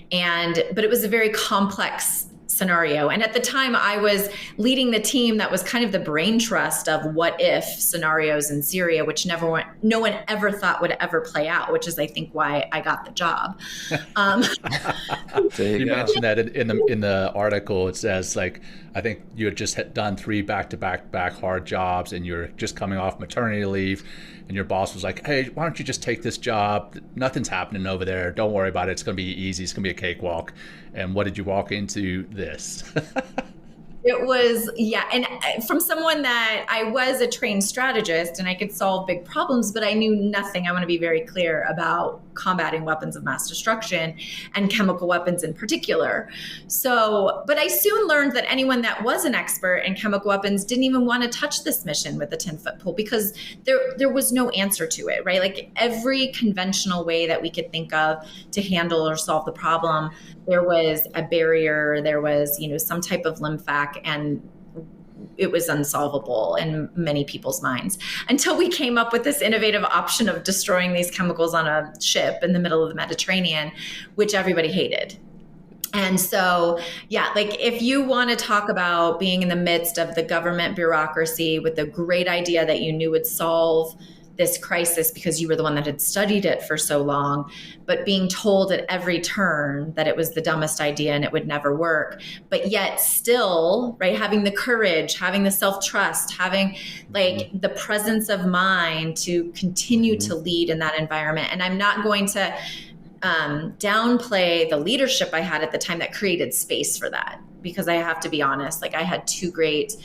But it was a very complex scenario. And at the time I was leading the team that was kind of the brain trust of what if scenarios in Syria, which no one ever thought would ever play out, which is, I think, why I got the job. You mentioned that in the article. It says, like, I think you had just done 3 back hard jobs, and you're just coming off maternity leave, and your boss was like, hey, why don't you just take this job? Nothing's happening over there. Don't worry about it. It's going to be easy. It's going to be a cakewalk. And what did you walk into this? It was, and from someone that I was a trained strategist and I could solve big problems, but I knew nothing. I want to be very clear about combating weapons of mass destruction and chemical weapons in particular. But I soon learned that anyone that was an expert in chemical weapons didn't even want to touch this mission with a 10-foot pole, because there was no answer to it, right? Like every conventional way that we could think of to handle or solve the problem, there was a barrier, there was, some type of lymphatic, and it was unsolvable in many people's minds, until we came up with this innovative option of destroying these chemicals on a ship in the middle of the Mediterranean, which everybody hated. And so, like if you want to talk about being in the midst of the government bureaucracy with a great idea that you knew would solve this crisis because you were the one that had studied it for so long, but being told at every turn that it was the dumbest idea and it would never work, but yet still, right, having the courage, having the self-trust, having like the presence of mind to continue to lead in that environment. And I'm not going to downplay the leadership I had at the time that created space for that, because I have to be honest, like I had 2 great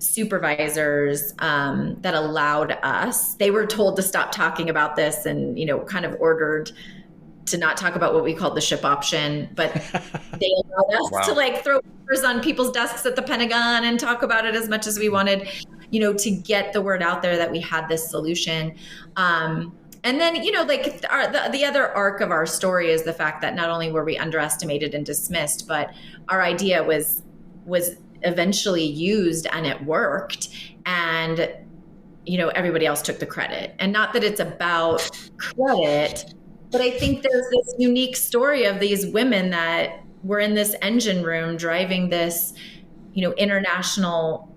supervisors that allowed us. They were told to stop talking about this and, kind of ordered to not talk about what we called the ship option, but they allowed us to like throw papers on people's desks at the Pentagon and talk about it as much as we wanted, to get the word out there that we had this solution. And then, like the other arc of our story is the fact that not only were we underestimated and dismissed, but our idea was eventually used and it worked, and everybody else took the credit. And not that it's about credit, but I think there's this unique story of these women that were in this engine room driving this international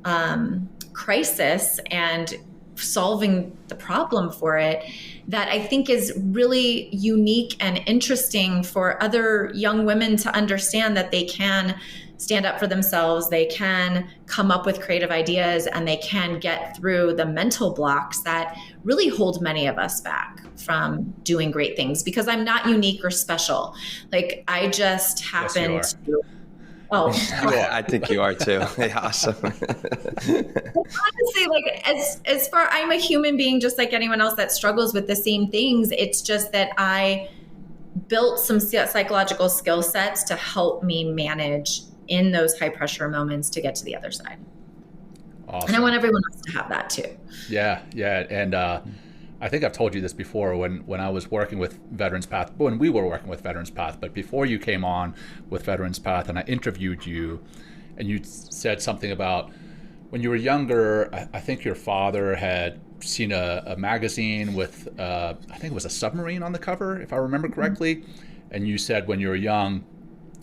crisis and solving the problem for it, that I think is really unique and interesting for other young women to understand, that they can stand up for themselves, they can come up with creative ideas, and they can get through the mental blocks that really hold many of us back from doing great things. Because I'm not unique or special. Like I just happen to. Oh, I think you are too. Yeah, awesome. Honestly, like as far, I'm a human being just like anyone else that struggles with the same things. It's just that I built some psychological skill sets to help me manage in those high pressure moments to get to the other side. Awesome. And I want everyone else to have that too. Yeah. And I think I've told you this before when I was working with Veterans Path, when we were working with Veterans Path, but before you came on with Veterans Path and I interviewed you, and you said something about when you were younger, I think your father had seen a magazine with, I think it was a submarine on the cover, if I remember correctly. And you said when you were young,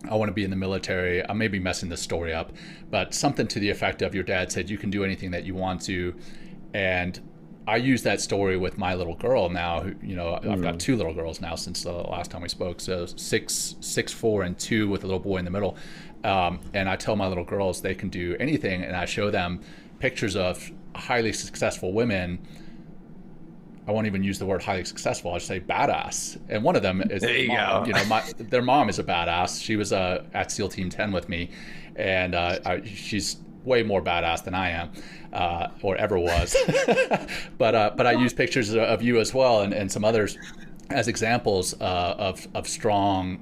I want to be in the military. I may be messing this story up, but something to the effect of your dad said you can do anything that you want to. And I use that story with my little girl now. I've got 2 little girls now since the last time we spoke. So 6, 4, and 2 with a little boy in the middle. And I tell my little girls they can do anything, and I show them pictures of highly successful women. I won't even use the word highly successful. I'll just say badass. And one of them is there you mom. go. Their mom is a badass. She was at SEAL Team 10 with me, and she's way more badass than I am, or ever was. but I use pictures of you as well, and some others as examples of strong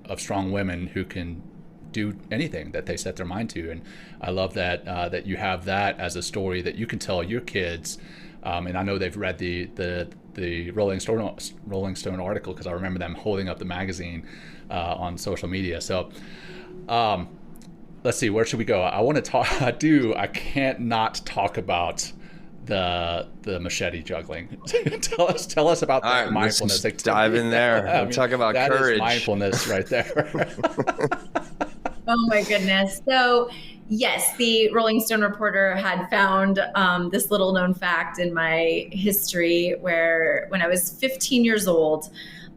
women who can do anything that they set their mind to. And I love that you have that as a story that you can tell your kids. And I know they've read the Rolling Stone article, because I remember them holding up the magazine on social media. So let's see, where should we go? I want to talk. I can't not talk about the Machete juggling. tell us about that. Right, mindfulness. Let's dive in there. Talk about that courage. Is mindfulness right there. Oh my goodness. So yes, the Rolling Stone reporter had found this little known fact in my history where when I was 15 years old,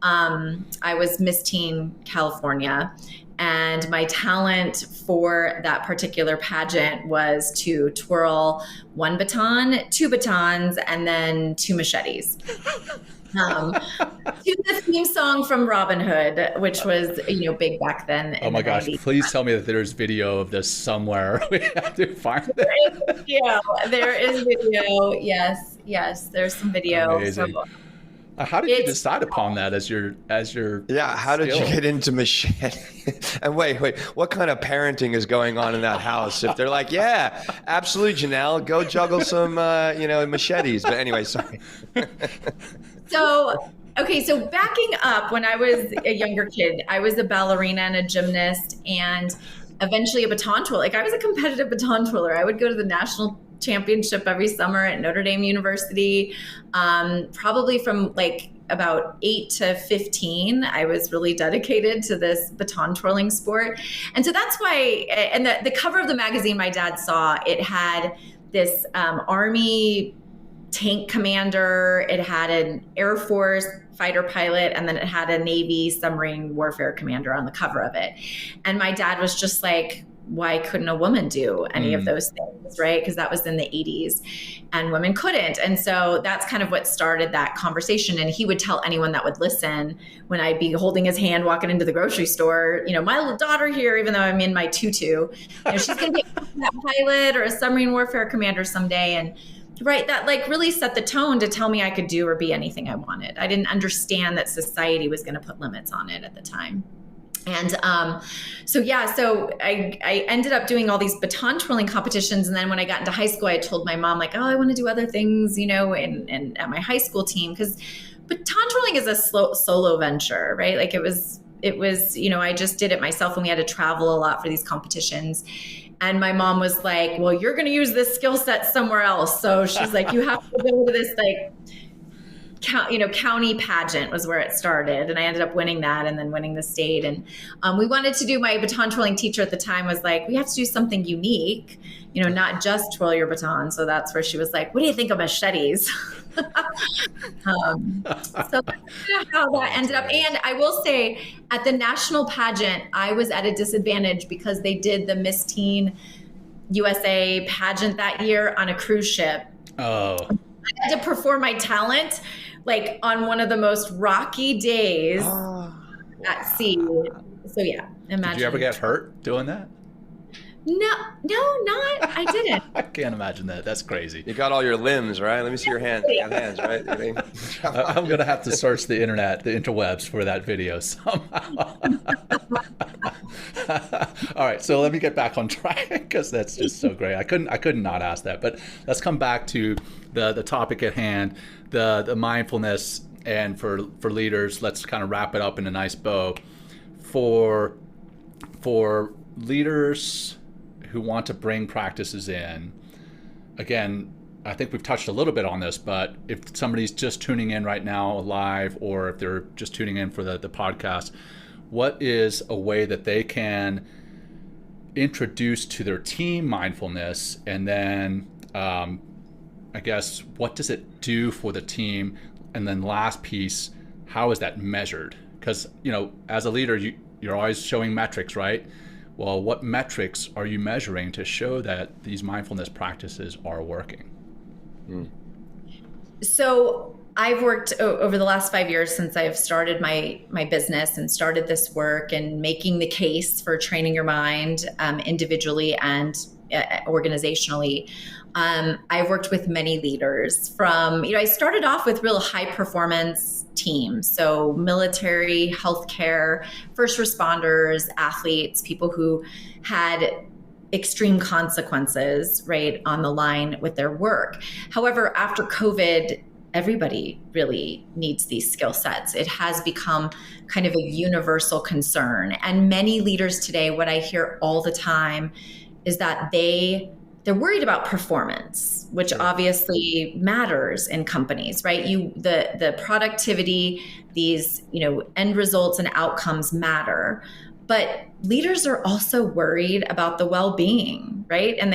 I was Miss Teen California. And my talent for that particular pageant was to twirl 1 baton, 2 batons, and then 2 machetes. To the theme song from Robin Hood, which was, big back then. Oh my gosh, 90s. Please tell me that there's video of this somewhere. We have to find it. There is video. Yes, there's some video. Amazing. So, how did you decide upon that as your how did you get into Machete? And wait, what kind of parenting is going on in that house? If they're like, yeah, absolutely, Jannell, go juggle some machetes. But anyway, sorry. So backing up, when I was a younger kid, I was a ballerina and a gymnast, and eventually a baton twirler. Like, I was a competitive baton twirler. I would go to the national championship every summer at Notre Dame University. Probably from like about 8 to 15, I was really dedicated to this baton twirling sport. And so that's why, and the cover of the magazine my dad saw, it had this Army tank commander, it had an Air Force fighter pilot, and then it had a Navy submarine warfare commander on the cover of it. And my dad was just like, why couldn't a woman do any of those things, right? Because that was in the 80s and women couldn't. And so that's kind of what started that conversation. And he would tell anyone that would listen, when I'd be holding his hand walking into the grocery store, my little daughter here, even though I'm in my tutu, she's going to be a pilot or a submarine warfare commander someday. And right, that like really set the tone to tell me I could do or be anything I wanted. I didn't understand that society was going to put limits on it at the time. And so I ended up doing all these baton twirling competitions. And then when I got into high school, I told my mom, like, oh, I want to do other things, and at my high school team, because baton twirling is a solo venture, right? Like it was, I just did it myself, and we had to travel a lot for these competitions. And my mom was like, well, you're going to use this skill set somewhere else. So she's like, you have to go to this county pageant was where it started. And I ended up winning that and then winning the state. And we wanted to do, my baton twirling teacher at the time was like, we have to do something unique, not just twirl your baton. So that's where she was like, what do you think of machetes? So that's how that ended up. And I will say, at the national pageant, I was at a disadvantage because they did the Miss Teen USA pageant that year on a cruise ship. Oh. I had to perform my talent like on one of the most rocky days at sea. So yeah, imagine. Did you ever get hurt doing that? No, not. I didn't. I can't imagine that. That's crazy. You got all your limbs, right? Let me see your hands. You got hands, right? I'm going to have to search the internet, the interwebs, for that video somehow. All right, so let me get back on track, because that's just so great. I couldn't not ask that. But let's come back to the topic at hand, the mindfulness, and for leaders, let's kind of wrap it up in a nice bow. For leaders who want to bring practices in, again, I think we've touched a little bit on this, but if somebody's just tuning in right now live, or if they're just tuning in for the podcast, what is a way that they can introduce to their team mindfulness? And then I guess, what does it do for the team? And then last piece, how is that measured? Because, as a leader, you're always showing metrics, right? Well, what metrics are you measuring to show that these mindfulness practices are working? So I've worked over the last 5 years since I've started my business and started this work and making the case for training your mind individually and organizationally. I've worked with many leaders from, I started off with real high performance teams. So military, healthcare, first responders, athletes, people who had extreme consequences, right, on the line with their work. However, after COVID, everybody really needs these skill sets. It has become kind of a universal concern. And many leaders today, what I hear all the time is that they're worried about performance, which obviously matters in companies, right? The productivity, these, end results and outcomes matter. But leaders are also worried about the well-being, right? And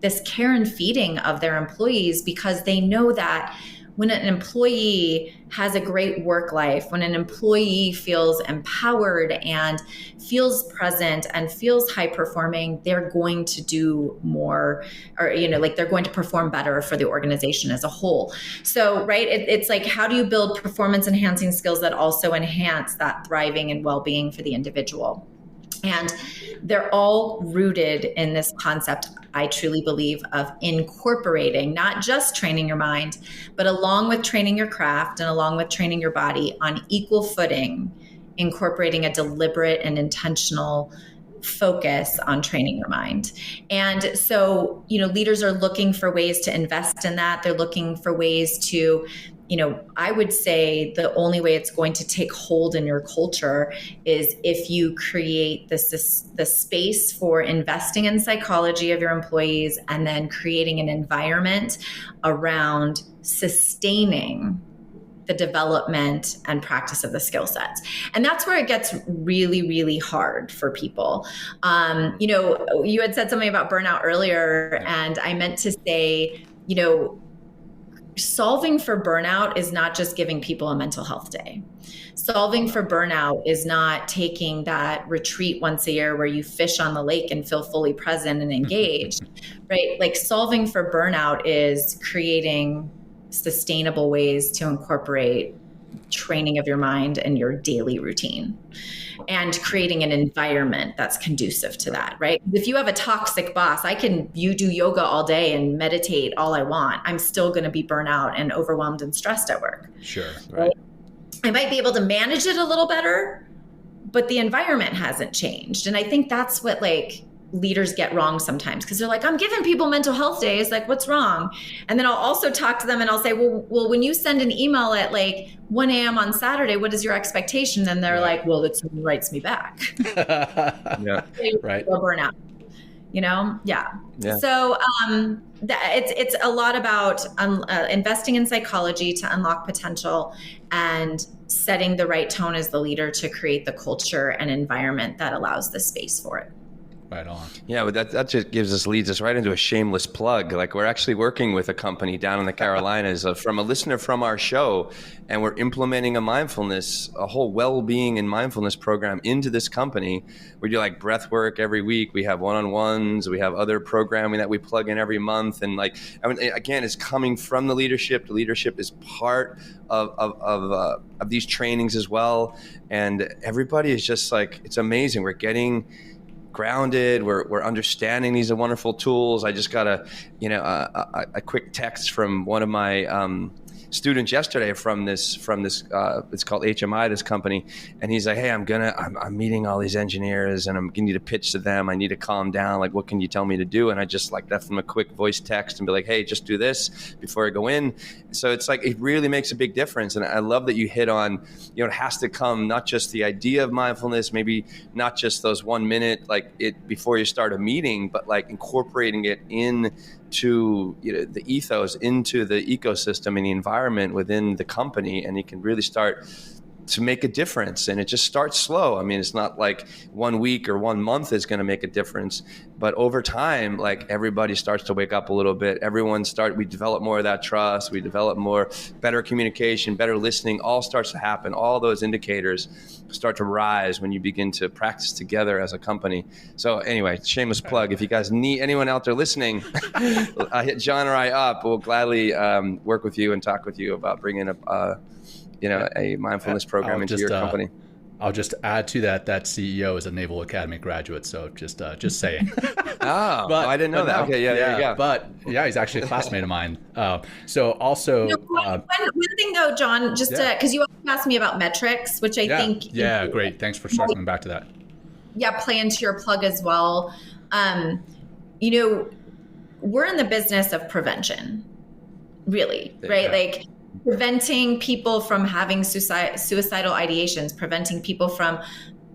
this care and feeding of their employees, because they know that when an employee has a great work life, when an employee feels empowered and feels present and feels high performing, they're going to do more, or, they're going to perform better for the organization as a whole. So, right, it's like, how do you build performance enhancing skills that also enhance that thriving and well-being for the individual? And they're all rooted in this concept, I truly believe, of incorporating not just training your mind, but along with training your craft and along with training your body on equal footing, incorporating a deliberate and intentional focus on training your mind. And so, leaders are looking for ways to invest in that. They're looking for ways to, I would say the only way it's going to take hold in your culture is if you create the space for investing in psychology of your employees and then creating an environment around sustaining the development and practice of the skill sets. And that's where it gets really, really hard for people. You had said something about burnout earlier, and I meant to say, solving for burnout is not just giving people a mental health day. Solving for burnout is not taking that retreat once a year where you fish on the lake and feel fully present and engaged, right? Like, solving for burnout is creating sustainable ways to incorporate training of your mind in your daily routine and creating an environment that's conducive to that, right? If you have a toxic boss, you do yoga all day and meditate all I want, I'm still going to be burnt out and overwhelmed and stressed at work. Sure. Right. I might be able to manage it a little better, but the environment hasn't changed. And I think that's what leaders get wrong sometimes, because they're like, I'm giving people mental health days, like, what's wrong? And then I'll also talk to them and I'll say, well, when you send an email at 1 a.m. on Saturday, what is your expectation? And they're like, well, it writes me back. Yeah. Right. Burnout. Yeah. So it's a lot about investing in psychology to unlock potential and setting the right tone as the leader to create the culture and environment that allows the space for it. Right on. Yeah, but that just leads us right into a shameless plug. We're actually working with a company down in the Carolinas from a listener from our show, and we're implementing a whole well-being and mindfulness program into this company. We do breath work every week. We have one-on-ones. We have other programming that we plug in every month. And again, it's coming from the leadership. The leadership is part of these trainings as well. And everybody is just it's amazing. We're getting grounded. We're understanding these wonderful tools. I just got a quick text from one of my students yesterday from this it's called HMI, this company, and he's like, hey, I'm meeting all these engineers and I'm gonna need to pitch to them. I need to calm down. What can you tell me to do? And I just left them a quick voice text and be like, hey, just do this before I go in. So it's it really makes a big difference. And I love that you hit on, it has to come not just the idea of mindfulness, maybe not just those 1 minute before you start a meeting, but incorporating it into the ethos, into the ecosystem and the environment within the company, and you can really start to make a difference. And it just starts slow. I mean, it's not like 1 week or 1 month is going to make a difference, but over time, like everybody starts to wake up a little bit. We develop more of that trust. We develop more better communication, better listening, all starts to happen. All those indicators start to rise when you begin to practice together as a company. So anyway, shameless plug. If you guys need anyone out there listening, hit John or I up. We'll gladly work with you and talk with you about bringing up, a mindfulness program into your company. I'll just add to that CEO is a Naval Academy graduate. So just saying. I didn't know that. Okay, there you go. But yeah, he's actually a classmate of mine. So also, one thing though, John, just because you asked me about metrics, which I think. Yeah, great. Thanks for circling back to that. Yeah, play into your plug as well. We're in the business of prevention, really, right? Yeah. Like preventing people from having suicidal ideations, preventing people from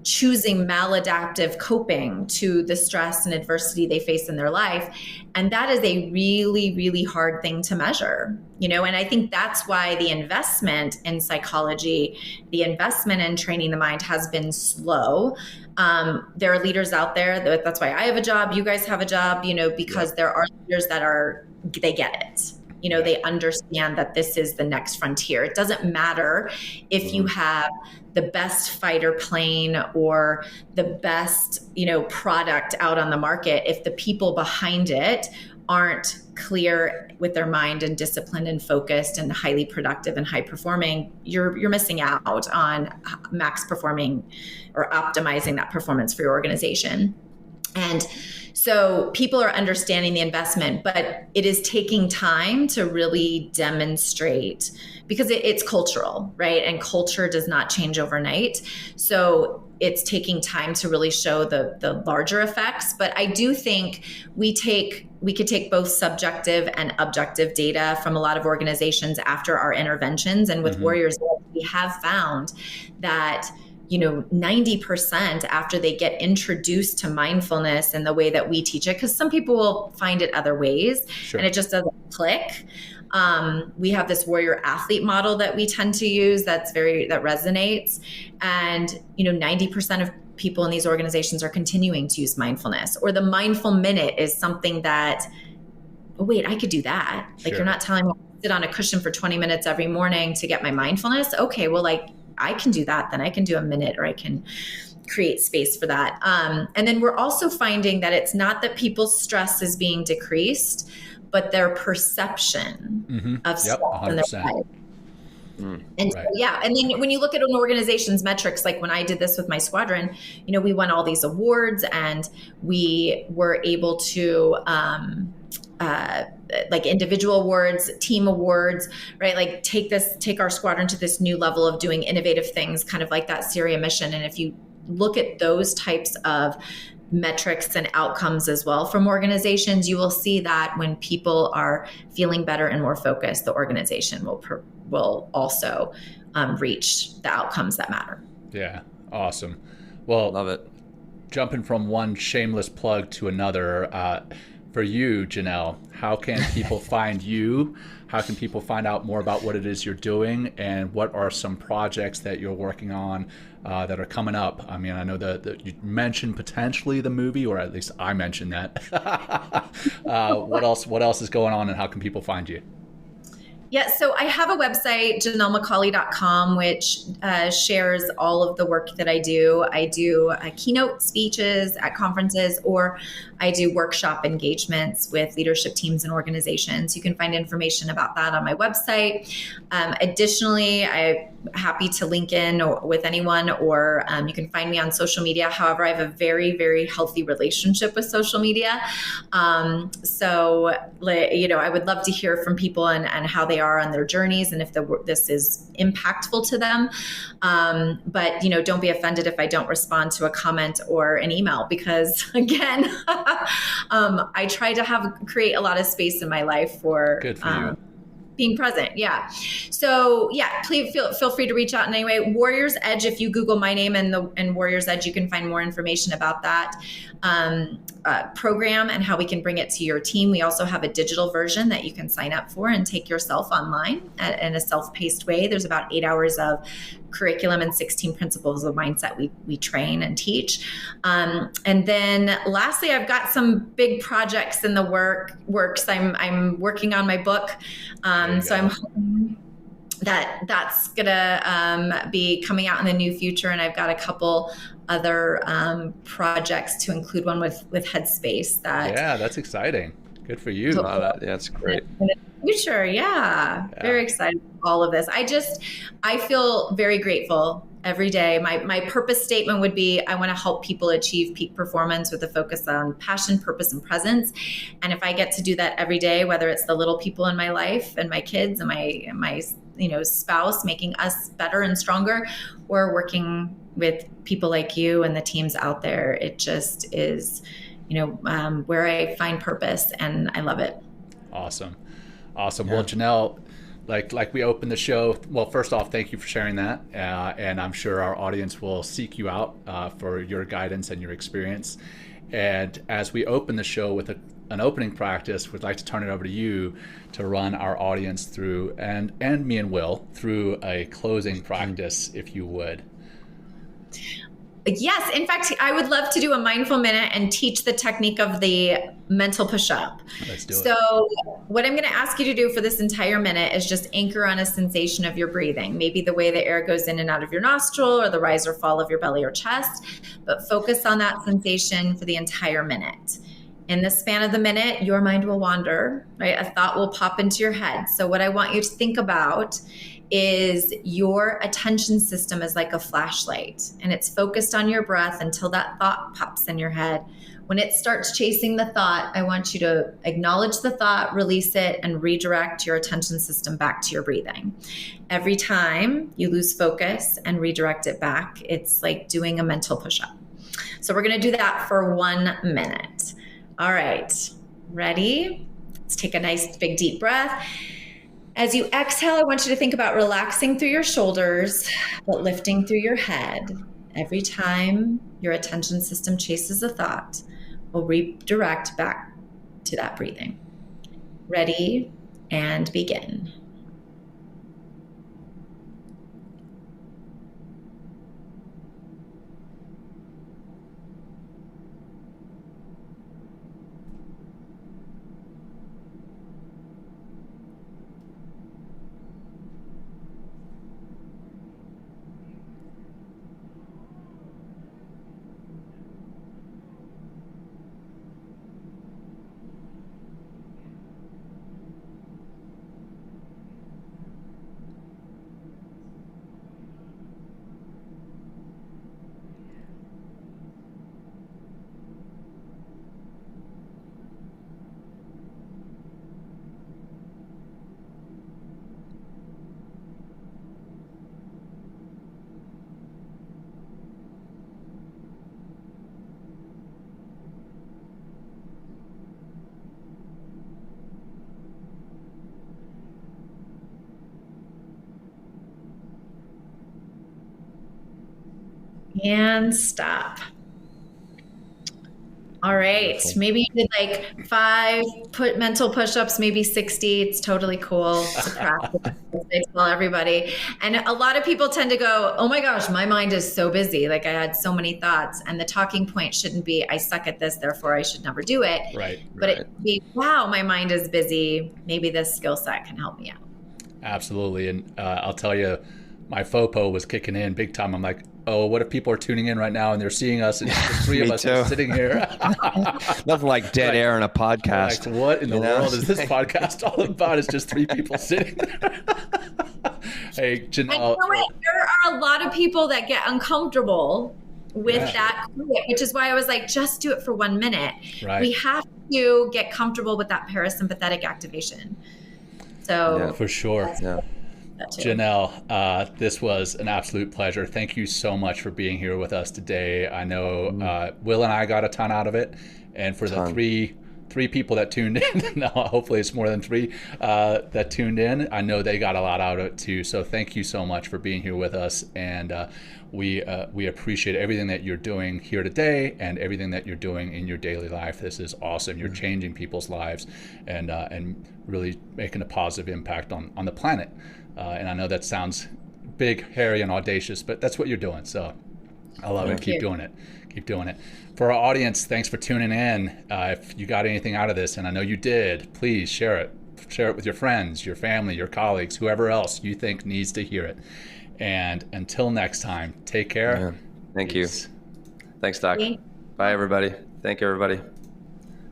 choosing maladaptive coping to the stress and adversity they face in their life. And that is a really, really hard thing to measure, and I think that's why the investment in psychology, the investment in training the mind has been slow. There are leaders out there that's why I have a job. You guys have a job, because there are leaders that they get it. They understand that this is the next frontier. It doesn't matter if you have the best fighter plane or the best, product out on the market. If the people behind it aren't clear with their mind and disciplined and focused and highly productive and high performing, you're missing out on max performing or optimizing that performance for your organization. And so people are understanding the investment, but it is taking time to really demonstrate because it's cultural, right? And culture does not change overnight. So it's taking time to really show the larger effects. But I do think we could take both subjective and objective data from a lot of organizations after our interventions. And with Warriors, we have found that 90% after they get introduced to mindfulness and the way that we teach it, because some people will find it other ways and it just doesn't click. We have this warrior athlete model that we tend to use that resonates. And, 90% of people in these organizations are continuing to use mindfulness, or the mindful minute is something that, wait, I could do that. Like you're not telling me to sit on a cushion for 20 minutes every morning to get my mindfulness. Okay, well, I can do that. Then I can do a minute, or I can create space for that. And then we're also finding that it's not that people's stress is being decreased, but their perception of stress in their life. And so, and then when you look at an organization's metrics, like when I did this with my squadron, we won all these awards and we were able to, like individual awards, team awards, right? Like take our squadron to this new level of doing innovative things, kind of like that Syria mission. And if you look at those types of metrics and outcomes as well from organizations, you will see that when people are feeling better and more focused, the organization will also reach the outcomes that matter. Yeah, awesome. Well, love it. Jumping from one shameless plug to another, for you, Jannell, how can people find you? How can people find out more about what it is you're doing, and what are some projects that you're working on that are coming up? I mean, I know that you mentioned potentially the movie, or at least I mentioned that. What else is going on, and how can people find you? Yeah, so I have a website, JannellMacAulay.com, which shares all of the work that I do. I do keynote speeches at conferences, or I do workshop engagements with leadership teams and organizations. You can find information about that on my website. Additionally, I'm happy to link in with anyone, or you can find me on social media. However, I have a very, very healthy relationship with social media. So, I would love to hear from people and how they are on their journeys, and if this is impactful to them. But, don't be offended if I don't respond to a comment or an email, because again, I try to create a lot of space in my life for good for you. Being present. Yeah. So please feel free to reach out in any way. Warrior's Edge, if you Google my name and Warrior's Edge, you can find more information about that. program and how we can bring it to your team. We also have a digital version that you can sign up for and take yourself online in a self-paced way. There's about 8 hours of curriculum and 16 principles of mindset we train and teach. And then lastly, I've got some big projects in the works. I'm working on my book. So I'm hoping that's gonna be coming out in the near future, and I've got a couple other projects to include one with Headspace. That's exciting. Good for you. That's great. In the future, very excited for all of this. I feel very grateful every day. My purpose statement would be, I want to help people achieve peak performance with a focus on passion, purpose, and presence. And if I get to do that every day, whether it's the little people in my life and my kids and my spouse, making us better and stronger, or working with people like you and the teams out there, it just is, where I find purpose, and I love it. Awesome. Well, Jannell, like we opened the show, well, first off, thank you for sharing that. And I'm sure our audience will seek you out for your guidance and your experience. And as we open the show with an opening practice, we'd like to turn it over to you to run our audience through, and me and Will, through a closing practice, if you would. Yes. In fact, I would love to do a mindful minute and teach the technique of the mental push-up. Let's do it. So what I'm going to ask you to do for this entire minute is just anchor on a sensation of your breathing, maybe the way the air goes in and out of your nostril, or the rise or fall of your belly or chest, but focus on that sensation for the entire minute. In the span of the minute, your mind will wander, right? A thought will pop into your head. So what I want you to think about is your attention system is like a flashlight, and it's focused on your breath until that thought pops in your head. When it starts chasing the thought, I want you to acknowledge the thought, release it, and redirect your attention system back to your breathing. Every time you lose focus and redirect it back, it's like doing a mental push-up. So we're going to do that for 1 minute. All right, ready? Let's take a nice big deep breath. As you exhale, I want you to think about relaxing through your shoulders, but lifting through your head. Every time your attention system chases a thought, we'll redirect back to that breathing. Ready, and begin. And stop. All right. Wonderful. Maybe you did like 5 mental push-ups, maybe 60. It's totally cool to practice. I tell everybody. And a lot of people tend to go, oh my gosh, my mind is so busy. Like I had so many thoughts. And the talking point shouldn't be, I suck at this, therefore I should never do it. Right. But it should be, wow, my mind is busy. Maybe this skill set can help me out. Absolutely. And I'll tell you, my FOPO was kicking in big time. I'm like, oh, what if people are tuning in right now and they're seeing us and the 3 of us are sitting here? Nothing like dead air in a podcast. Like, what in the world is this podcast all about? It's just 3 people sitting there. Hey, Jannell. There are a lot of people that get uncomfortable with that, which is why I was like, just do it for 1 minute. Right. We have to get comfortable with that parasympathetic activation. So for sure. Jannell, this was an absolute pleasure. Thank you so much for being here with us today. I know Will and I got a ton out of it, and for the 3 people that tuned in. No, hopefully it's more than 3 that tuned in. I know they got a lot out of it too. So thank you so much for being here with us. And we appreciate everything that you're doing here today and everything that you're doing in your daily life. This is awesome. You're changing people's lives and really making a positive impact on the planet. And I know that sounds big, hairy, and audacious, but that's what you're doing. So I love it. Keep doing it. Keep doing it. For our audience, thanks for tuning in. If you got anything out of this, and I know you did, please share it. Share it with your friends, your family, your colleagues, whoever else you think needs to hear it. And until next time, take care. Yeah. Thank you. Thanks, Doc. Okay. Bye, everybody. Thank you, everybody.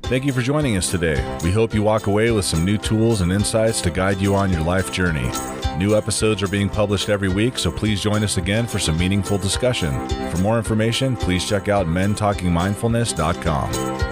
Thank you for joining us today. We hope you walk away with some new tools and insights to guide you on your life journey. New episodes are being published every week, so please join us again for some meaningful discussion. For more information, please check out mentalkingmindfulness.com.